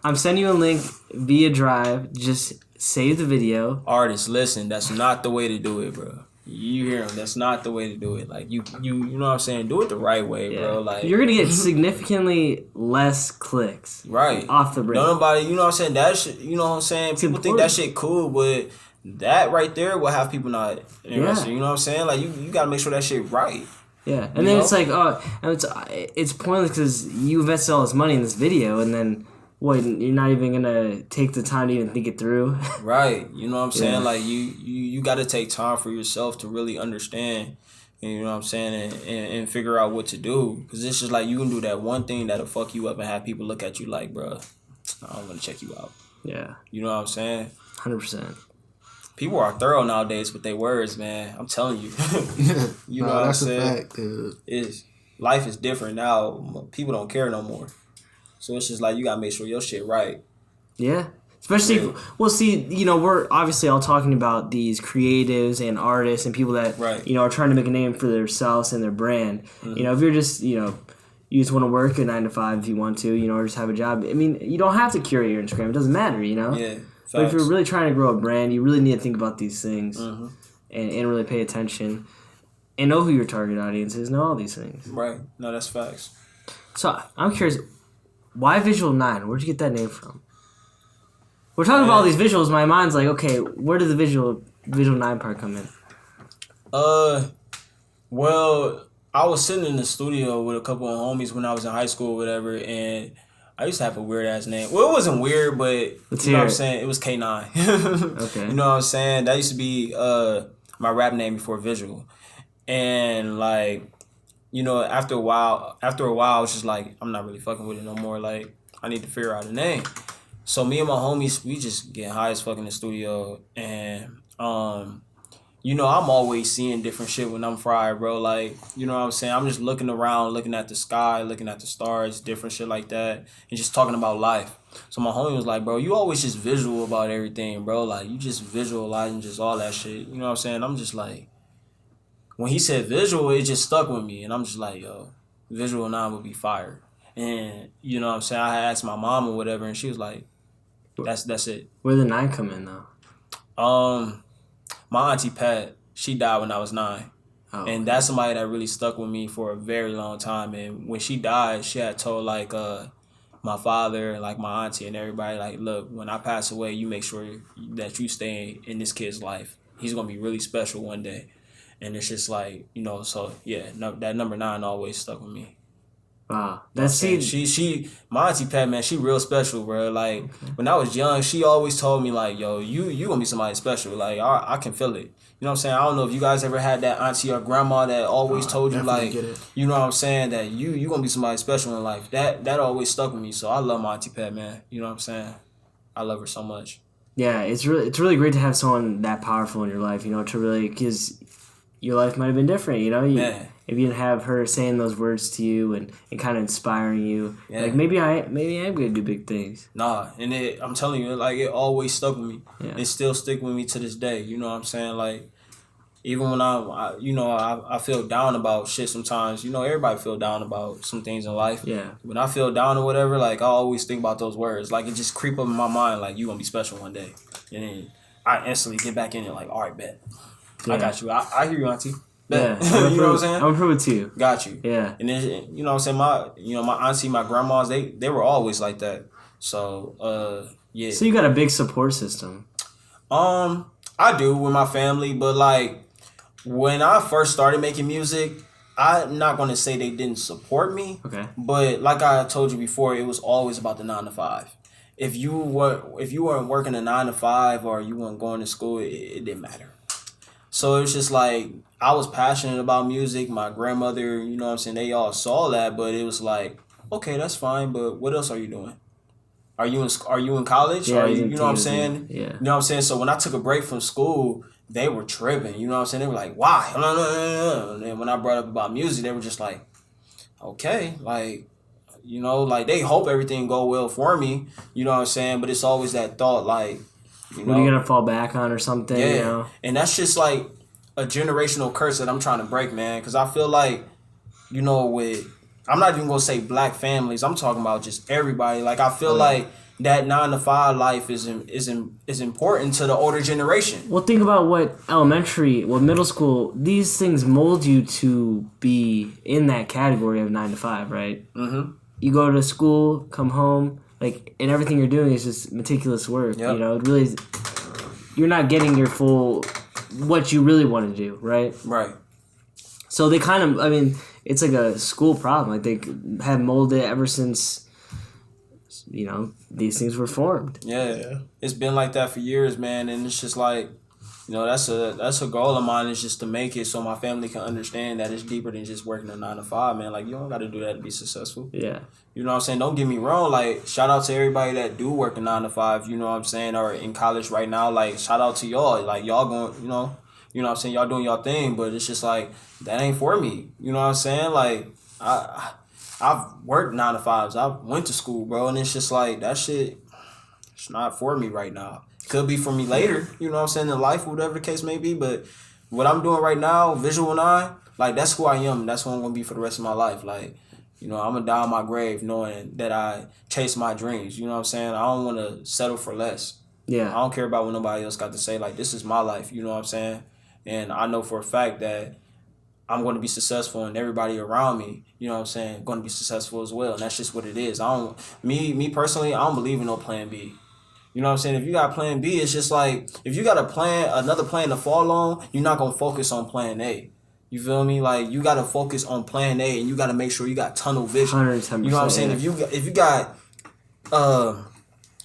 I'm sending you a link via Drive. Just save the video. Artists, listen, that's not the way to do it, bro. you hear them. That's not the way to do it. Like you know what I'm saying? Do it the right way, bro. Like you're gonna get significantly less clicks, right, off the break. Nobody, you know what I'm saying? That shit, you know what I'm saying? People think that shit cool, but that right there will have people not interested. You know what I'm saying? Like you gotta make sure that shit right. Yeah, and then it's like, it's pointless because you invested all this money in this video, and then what? You're not even gonna take the time to even think it through. Right. You know what I'm saying? Like you got to take time for yourself to really understand. You know what I'm saying? And figure out what to do. Because it's just like you can do that one thing that'll fuck you up and have people look at you like, bro, I don't want to check you out. Yeah. You know what I'm saying? 100%. People are thorough nowadays with their words, man. I'm telling you. You know what I'm saying? That's a fact, dude. Life is different now. People don't care no more. So it's just like you gotta make sure your shit right. Yeah. Especially, we're obviously all talking about these creatives and artists and people that, are trying to make a name for themselves and their brand. Mm-hmm. If you're just, you just want to work a 9 to 5 if you want to, or just have a job. I mean, you don't have to curate your Instagram. It doesn't matter, Yeah. But if you're really trying to grow a brand, you really need to think about these things and really pay attention and know who your target audience is, know all these things. Right. No, that's facts. So I'm curious, why Visual 9? Where'd you get that name from? We're talking about all these visuals. My mind's like, okay, where did the Visual 9 part come in? Well, I was sitting in the studio with a couple of homies when I was in high school or whatever, and I used to have a weird-ass name. Well, it wasn't weird, but you know what I'm saying? It was K9. Okay. You know what I'm saying? That used to be my rap name before Visual. And, like, after a while, I was just like, I'm not really fucking with it no more. Like, I need to figure out a name. So me and my homies, we just get high as fuck in the studio. And, I'm always seeing different shit when I'm fried, bro. Like, you know what I'm saying? I'm just looking around, looking at the sky, looking at the stars, different shit like that, and just talking about life. So my homie was like, bro, you always just visual about everything, bro. Like, you just visualizing just all that shit. You know what I'm saying? I'm just like, when he said visual, it just stuck with me. And I'm just like, yo, Visual 9 would be fire. And, you know what I'm saying? I had asked my mom or whatever, and she was like, that's it. Where did the 9 come in, though? My auntie Pat, she died when I was 9. Oh, and that's somebody that really stuck with me for a very long time. And when she died, she had told, like, my father, like, my auntie and everybody, like, look, when I pass away, you make sure that you stay in this kid's life. He's going to be really special one day. And it's just like, so, yeah, that number 9 always stuck with me. Wow. That's she my auntie Pat, man, she real special, bro. Like, when I was young, she always told me, like, yo, you gonna be somebody special. Like, I can feel it. You know what I'm saying? I don't know if you guys ever had that auntie or grandma that always told you, like, you know what I'm saying, that you gonna be somebody special in life. That always stuck with me. So I love my auntie Pat, man. You know what I'm saying? I love her so much. Yeah, it's really great to have someone that powerful in your life, to really, because your life might have been different, if you didn't have her saying those words to you and kind of inspiring you, like maybe I am gonna do big things. Nah, and I'm telling you, like, it always stuck with me. Yeah. It still stick with me to this day. You know what I'm saying? Like, even when I feel down about shit sometimes. Everybody feel down about some things in life. Yeah. When I feel down or whatever, like, I always think about those words. Like, it just creep up in my mind, like, you gonna be special one day, and then I instantly get back in it, like, all right, bet. Yeah. I got you. I hear you, auntie. Yeah, you know what I'm saying? I'm prove it to you. Got you. Yeah. And then, you know what I'm saying, my auntie, my grandmas, they were always like that. So, yeah. So you got a big support system. I do with my family, but, like, when I first started making music, I'm not gonna say they didn't support me. Okay. But like I told you before, it was always about the 9 to 5. If you weren't working a 9 to 5 or you weren't going to school, it didn't matter. So it was just like, I was passionate about music. My grandmother, you know what I'm saying, they all saw that, but it was like, okay, that's fine, but what else are you doing? Are you in college? Yeah, you know what I'm saying? Yeah. You know what I'm saying? So when I took a break from school, they were tripping. You know what I'm saying? They were like, why? And then when I brought up about music, they were just like, okay, like, like, they hope everything go well for me. You know what I'm saying? But it's always that thought, like, what are you gonna fall back on or something? Yeah, and that's just like a generational curse that I'm trying to break, man. Because I feel like, I'm not even gonna say black families. I'm talking about just everybody. Like, I feel like that 9 to 5 life is important to the older generation. Well, think about what middle school, these things mold you to be in that category of 9 to 5, right? Mm-hmm. You go to school, come home, like, and everything you're doing is just meticulous work. Yep. You know, it really, you're not getting your full, what you really want to do, right? Right. So they kind of, I mean, it's like a school problem. Like, they have molded it ever since, you know, these things were formed. Yeah. It's been like that for years, man, and it's just like, you know, that's a goal of mine, is just to make it so my family can understand that it's deeper than just working a 9 to 5, man. Like, you don't got to do that to be successful. Yeah. You know what I'm saying? Don't get me wrong. Like, shout out to everybody that do work a 9 to 5, you know what I'm saying, or in college right now. Like, shout out to y'all. Like, y'all going, you know what I'm saying? Y'all doing y'all thing, but it's just like, that ain't for me. You know what I'm saying? Like, I've worked 9 to 5s. I went to school, bro, and it's just like, that shit, it's not for me right now. Could be for me later, you know what I'm saying, in life, whatever the case may be, but what I'm doing right now, visual 9, like, that's who I am. That's who I'm going to be for the rest of my life. Like, you know, I'm going to die on my grave knowing that I chase my dreams, you know what I'm saying? I don't want to settle for less. Yeah. I don't care about what nobody else got to say. Like, this is my life, you know what I'm saying? And I know for a fact that I'm going to be successful, and everybody around me, you know what I'm saying, going to be successful as well. And that's just what it is. Me personally, I don't believe in no plan B. You know what I'm saying? If you got plan B, it's just like, if you got another plan to fall on, you're not going to focus on plan A. You feel me? Like, you got to focus on plan A, and you got to make sure you got tunnel vision. 110%. You know what I'm saying? Yeah.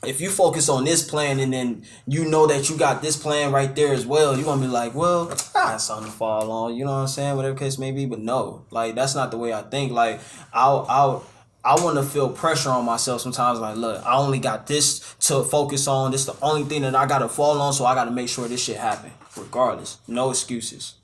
If you focus on this plan, and then you know that you got this plan right there as well, you're going to be like, well, I got something to fall on, you know what I'm saying? Whatever case may be. But no, like, that's not the way I think. Like, I want to feel pressure on myself sometimes. Like, look, I only got this to focus on. This is the only thing that I got to fall on, so I got to make sure this shit happen regardless. No excuses.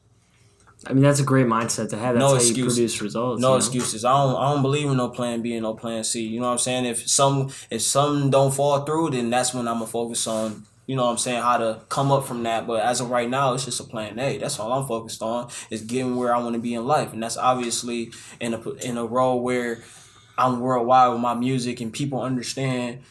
I mean, that's a great mindset to have. That's how you produce results. No excuses. I don't believe in no plan B and no plan C. You know what I'm saying? If some don't fall through, then that's when I'm going to focus on, you know what I'm saying, how to come up from that. But as of right now, it's just a plan A. That's all I'm focused on, is getting where I want to be in life. And that's obviously in a role where I'm worldwide with my music, and people understand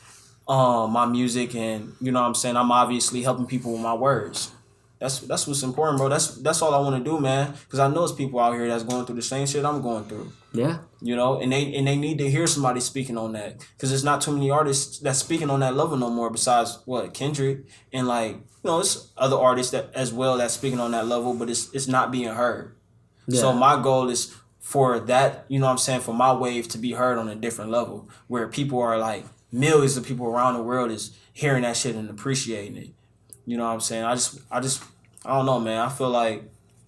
my music, and, you know what I'm saying, I'm obviously helping people with my words. That's what's important, bro. That's all I want to do, man. Because I know it's people out here that's going through the same shit I'm going through. Yeah. You know, and they need to hear somebody speaking on that. Because there's not too many artists that's speaking on that level no more, besides, Kendrick. And, like, you know, it's other artists that as well that's speaking on that level, but it's not being heard. Yeah. So my goal is for that, you know what I'm saying, for my wave to be heard on a different level, where people are, like, millions of people around the world is hearing that shit and appreciating it. You know what I'm saying? I don't know, man. I feel like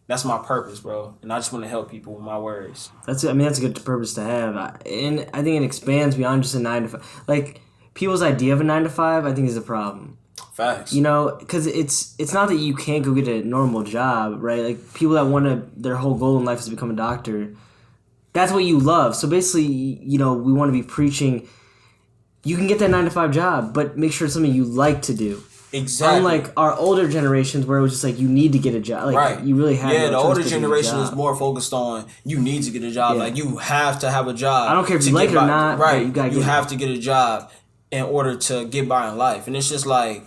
that's my purpose, bro. And I just want to help people with my words. That's a good purpose to have. And I think it expands beyond just a 9 to 5. Like, people's idea of a 9 to 5, I think, is a problem. Facts. You know, because it's not that you can't go get a normal job, right? Like, people that their whole goal in life is to become a doctor. That's what you love. So basically, you know, we want to be preaching, you can get that 9 to 5 job, but make sure it's something you like to do. Exactly. Unlike our older generations, where it was just like, you need to get a job. Like, right. You really have. Yeah, the older generation is more focused on, you need to get a job. Yeah. Like, you have to have a job. I don't care if you like it or not. Right. You have to get a job in order to get by in life. And it's just like,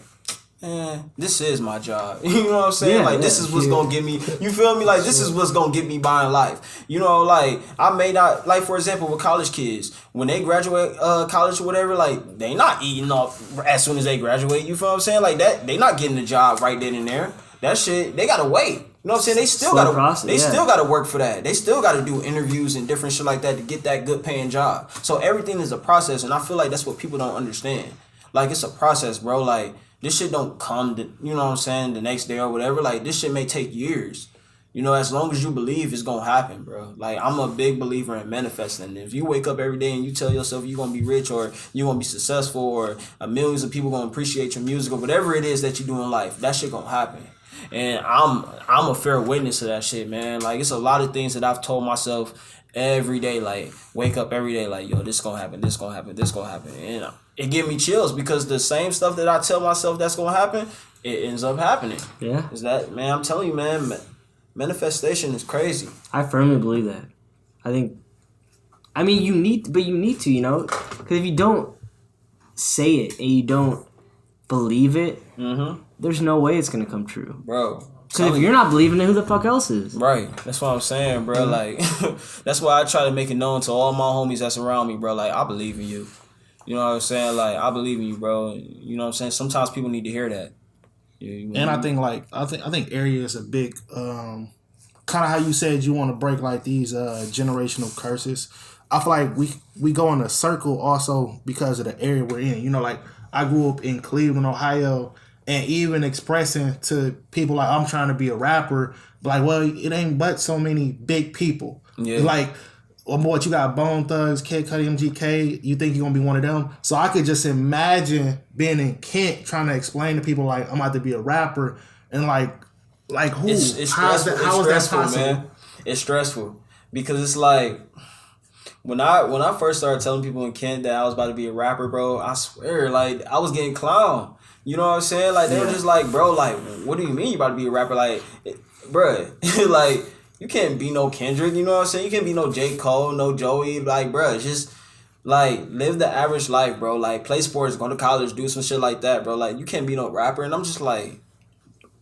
this is my job. You know what I'm saying? Yeah, this is what's going to get me, you feel me? Like, this is what's going to get me by in life. You know, like, I may not, like, for example, with college kids, when they graduate college or whatever, like, they not eating off as soon as they graduate. You feel what I'm saying? Like, that, they not getting a job right then and there. That shit, they got to wait. You know what I'm saying? They still got to still got to work for that. They still got to do interviews and different shit like that to get that good paying job. So everything is a process, and I feel like that's what people don't understand. Like, it's a process, bro. Like, this shit don't come, you know what I'm saying, the next day or whatever. Like, this shit may take years. You know, as long as you believe it's going to happen, bro. Like, I'm a big believer in manifesting. If you wake up every day and you tell yourself you're going to be rich, or you're going to be successful, or millions of people going to appreciate your music, or whatever it is that you do in life, that shit going to happen. And I'm a fair witness to that shit, man. Like, it's a lot of things that I've told myself every day. Like, wake up every day like, yo, this going to happen, this going to happen, this going to happen. And it give me chills, because the same stuff that I tell myself that's going to happen, it ends up happening. Yeah. Is that, man, I'm telling you, man, manifestation is crazy. I firmly believe that. I mean, you need to, you know, because if you don't, say it and you don't believe it, there's no way it's gonna come true, bro. Because if you're not believing it, who the fuck else is? Right. That's what I'm saying, bro. Like, that's why I try to make it known to all my homies that's around me, bro. Like, I believe in you. You know what I'm saying? Like, I believe in you, bro. You know what I'm saying? Sometimes people need to hear that. And I think I think area is a big kind of how you said you want to break like these generational curses. I feel like we go in a circle also because of the area we're in. You know, like I grew up in Cleveland, Ohio, and even expressing to people like I'm trying to be a rapper, like, well, it ain't but so many big people. Yeah. Like, well, what you got Bone Thugs, Kid Cudi, MGK. You think you're gonna be one of them? So I could just imagine being in Kent trying to explain to people like I'm about to be a rapper and like who? It's how is stressful, that possible? man? It's stressful because it's like when I first started telling people in Kent that I was about to be a rapper, bro. I swear, like I was getting clowned. You know what I'm saying? Like they were just like, bro, like what do you mean you about to be a rapper? Like, bro, like. You can't be no Kendrick, you know what I'm saying? You can't be no J. Cole, no Joey. Like, bro, just, like, live the average life, bro. Like, play sports, go to college, do some shit like that, bro. Like, you can't be no rapper. And I'm just like,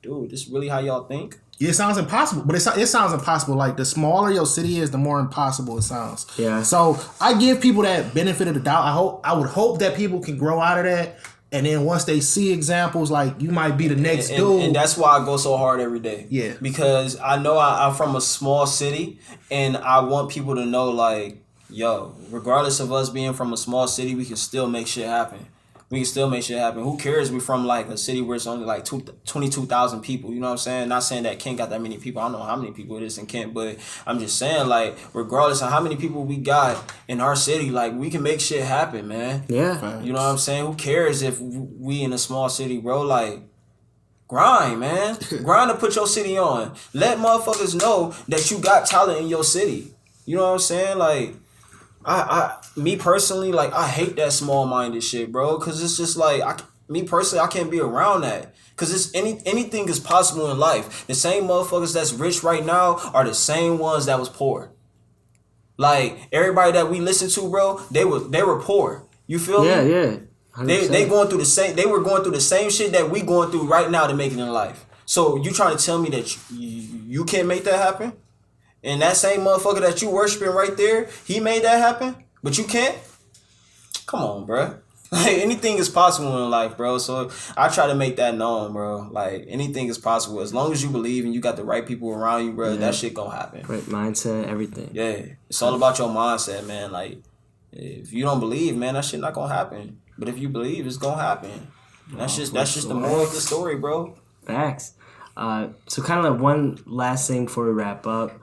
dude, this is really how y'all think? Yeah, it sounds impossible. But it sounds impossible. Like, the smaller your city is, the more impossible it sounds. Yeah. So, I give people that benefit of the doubt. I would hope that people can grow out of that. And then once they see examples, like you might be the next dude. And that's why I go so hard every day. Yeah. Because I know I'm from a small city and I want people to know like, yo, regardless of us being from a small city, we can still make shit happen. We can still make shit happen. Who cares? We're from like a city where it's only like 22,000 people. You know what I'm saying? Not saying that Kent got that many people. I don't know how many people it is in Kent, but I'm just saying like, regardless of how many people we got in our city, like we can make shit happen, man. Yeah. You know what I'm saying? Who cares if we in a small city, bro? Like, grind, man. Grind to put your city on. Let motherfuckers know that you got talent in your city. You know what I'm saying? Like, me personally, like, I hate that small-minded shit, bro. Because it's just like, I can't be around that. Because it's anything is possible in life. The same motherfuckers that's rich right now are the same ones that was poor. Like, everybody that we listen to, bro, they were poor. You feel me? Yeah. They going through the same. They were going through the same shit that we going through right now to make it in life. So you trying to tell me that you can't make that happen? And that same motherfucker that you worshiping right there, he made that happen, but you can't? Come on, bro. Like, anything is possible in life, bro. So I try to make that known, bro. Like, anything is possible. As long as you believe and you got the right people around you, bro, that shit gonna happen. Right mindset, everything. Yeah. It's all about your mindset, man. Like, if you don't believe, man, that shit not gonna happen. But if you believe, it's gonna happen. That's just the moral of the story, bro. Facts. So kind of like one last thing before we wrap up.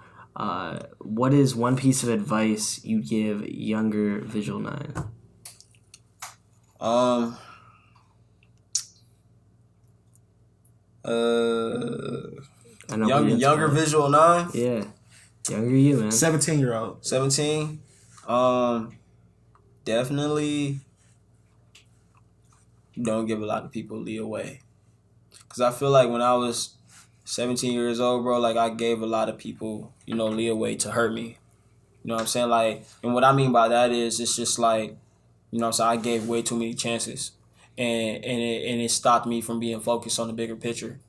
What is one piece of advice you give younger Visual 9? Younger Visual 9? Yeah. Younger you, man. 17-year-old. 17? Definitely don't give a lot of people leeway. Because I feel like when I was 17 years old, bro, like I gave a lot of people, leeway to hurt me. You know what I'm saying? Like, and what I mean by that is it's just like, you know what I'm saying, I gave way too many chances. And it stopped me from being focused on the bigger picture.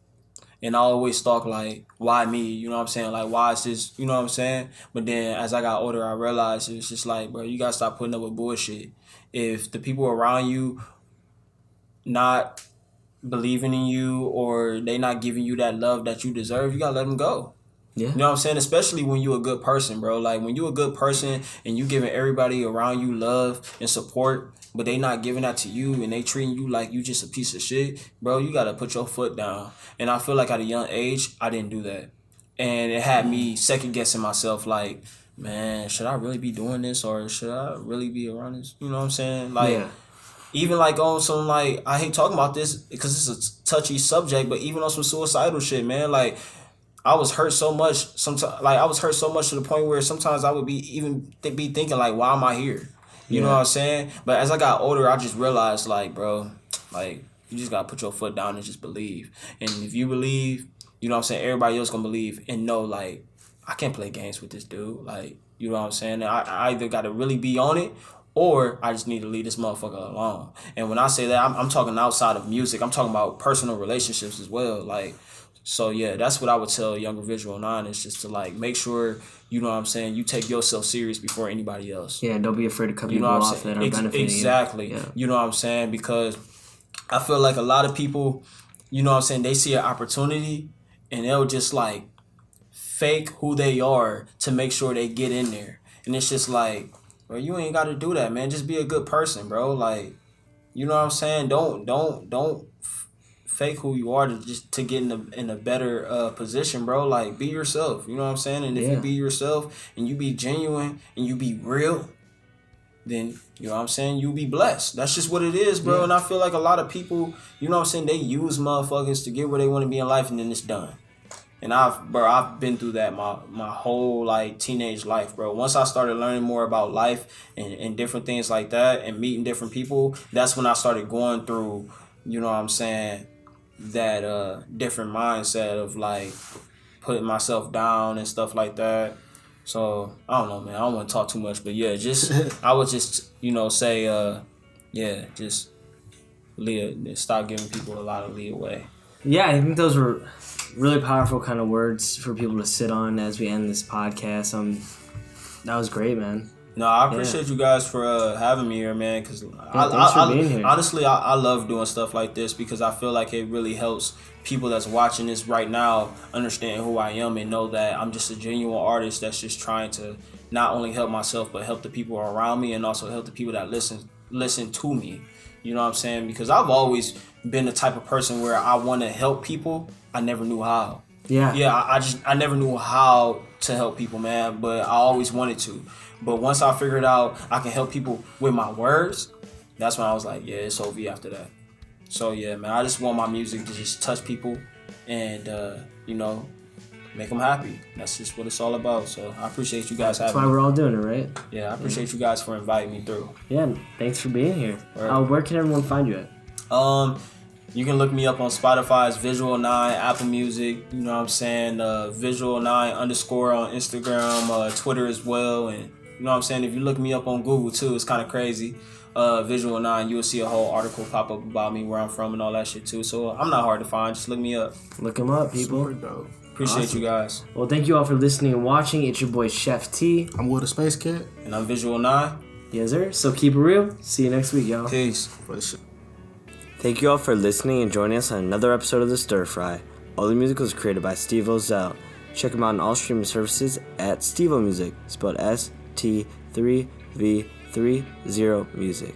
And I always thought like, why me? You know what I'm saying? Like, why is this, you know what I'm saying? But then as I got older, I realized it was just like, bro, you gotta stop putting up with bullshit. If the people around you not believing in you or they not giving you that love that you deserve, you gotta let them go. Yeah. You know what I'm saying? Especially when you a good person, bro. Like when you a good person and you giving everybody around you love and support, but they not giving that to you and they treating you like you just a piece of shit, bro, you gotta put your foot down. And I feel like at a young age, I didn't do that. And it had me second guessing myself like, man, should I really be doing this or should I really be around this? You know what I'm saying? Like, even like on some like, I hate talking about this because it's a touchy subject, but even on some suicidal shit, man, like I was hurt so much sometimes. Like I was hurt so much to the point where sometimes I would be thinking like, why am I here? You know what I'm saying? But as I got older, I just realized like, bro, like you just gotta put your foot down and just believe. And if you believe, you know what I'm saying, everybody else gonna believe and know like I can't play games with this dude. Like, you know what I'm saying? I either gotta really be on it or I just need to leave this motherfucker alone. And when I say that, I'm talking outside of music. I'm talking about personal relationships as well. Like, so yeah, that's what I would tell younger Visual 9 is just to like make sure, you know what I'm saying, you take yourself serious before anybody else. Yeah, don't be afraid to cut You people know what I'm off saying? that are benefiting Exactly. you. Yeah. You know what I'm saying? Because I feel like a lot of people, you know what I'm saying, they see an opportunity and they'll just like fake who they are to make sure they get in there. And it's just like, bro, you ain't got to do that, man. Just be a good person, bro. Like, you know what I'm saying? Don't fake who you are to get in a better position, bro. Like, be yourself. You know what I'm saying? And if you be yourself and you be genuine and you be real, then, you know what I'm saying, you'll be blessed. That's just what it is, bro. Yeah. And I feel like a lot of people, you know what I'm saying, they use motherfuckers to get where they want to be in life and then it's done. And I've been through that my whole like teenage life, bro. Once I started learning more about life and different things like that and meeting different people, that's when I started going through, you know what I'm saying, that different mindset of like putting myself down and stuff like that. So I don't know, man. I don't want to talk too much, but yeah, just I would just, you know, say just stop giving people a lot of leeway. Yeah, I think those were really powerful kind of words for people to sit on as we end this podcast. That was great, man. No, I appreciate you guys for having me here, man. Because thanks for being here. Honestly, I love doing stuff like this because I feel like it really helps people that's watching this right now understand who I am and know that I'm just a genuine artist that's just trying to not only help myself but help the people around me and also help the people that listen to me. You know what I'm saying? Because I've always been the type of person where I want to help people. I never knew how. Yeah, I never knew how to help people, man, but I always wanted to. But once I figured out I can help people with my words, that's when I was like, yeah, it's OV after that. So yeah, man, I just want my music to just touch people and, you know, make them happy. That's just what it's all about. So I appreciate you guys having me. That's why we're all doing it, right? Yeah, I appreciate you guys for inviting me through. Yeah, thanks for being here. Where can everyone find you at? You can look me up on Spotify as Visual 9, Apple Music, you know what I'm saying, Visual 9 _ on Instagram, Twitter as well, and you know what I'm saying, if you look me up on Google too, it's kind of crazy, Visual 9, you'll see a whole article pop up about me, where I'm from and all that shit too, so I'm not hard to find, just look me up. Look him up, people. Super dope. Appreciate you guys. Well, thank you all for listening and watching. It's your boy Chef T. I'm with the Spacekid. And I'm Visual 9. Yes, sir. So keep it real. See you next week, y'all. Peace. Thank you all for listening and joining us on another episode of the Stirfry. All the music was created by Steve Ozell. Check him out on all streaming services at Steve-O Music, spelled ST3V30 Music.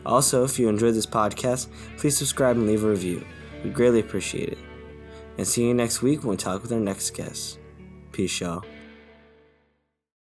Also, if you enjoyed this podcast, please subscribe and leave a review. We'd greatly appreciate it. And see you next week when we talk with our next guest. Peace, y'all.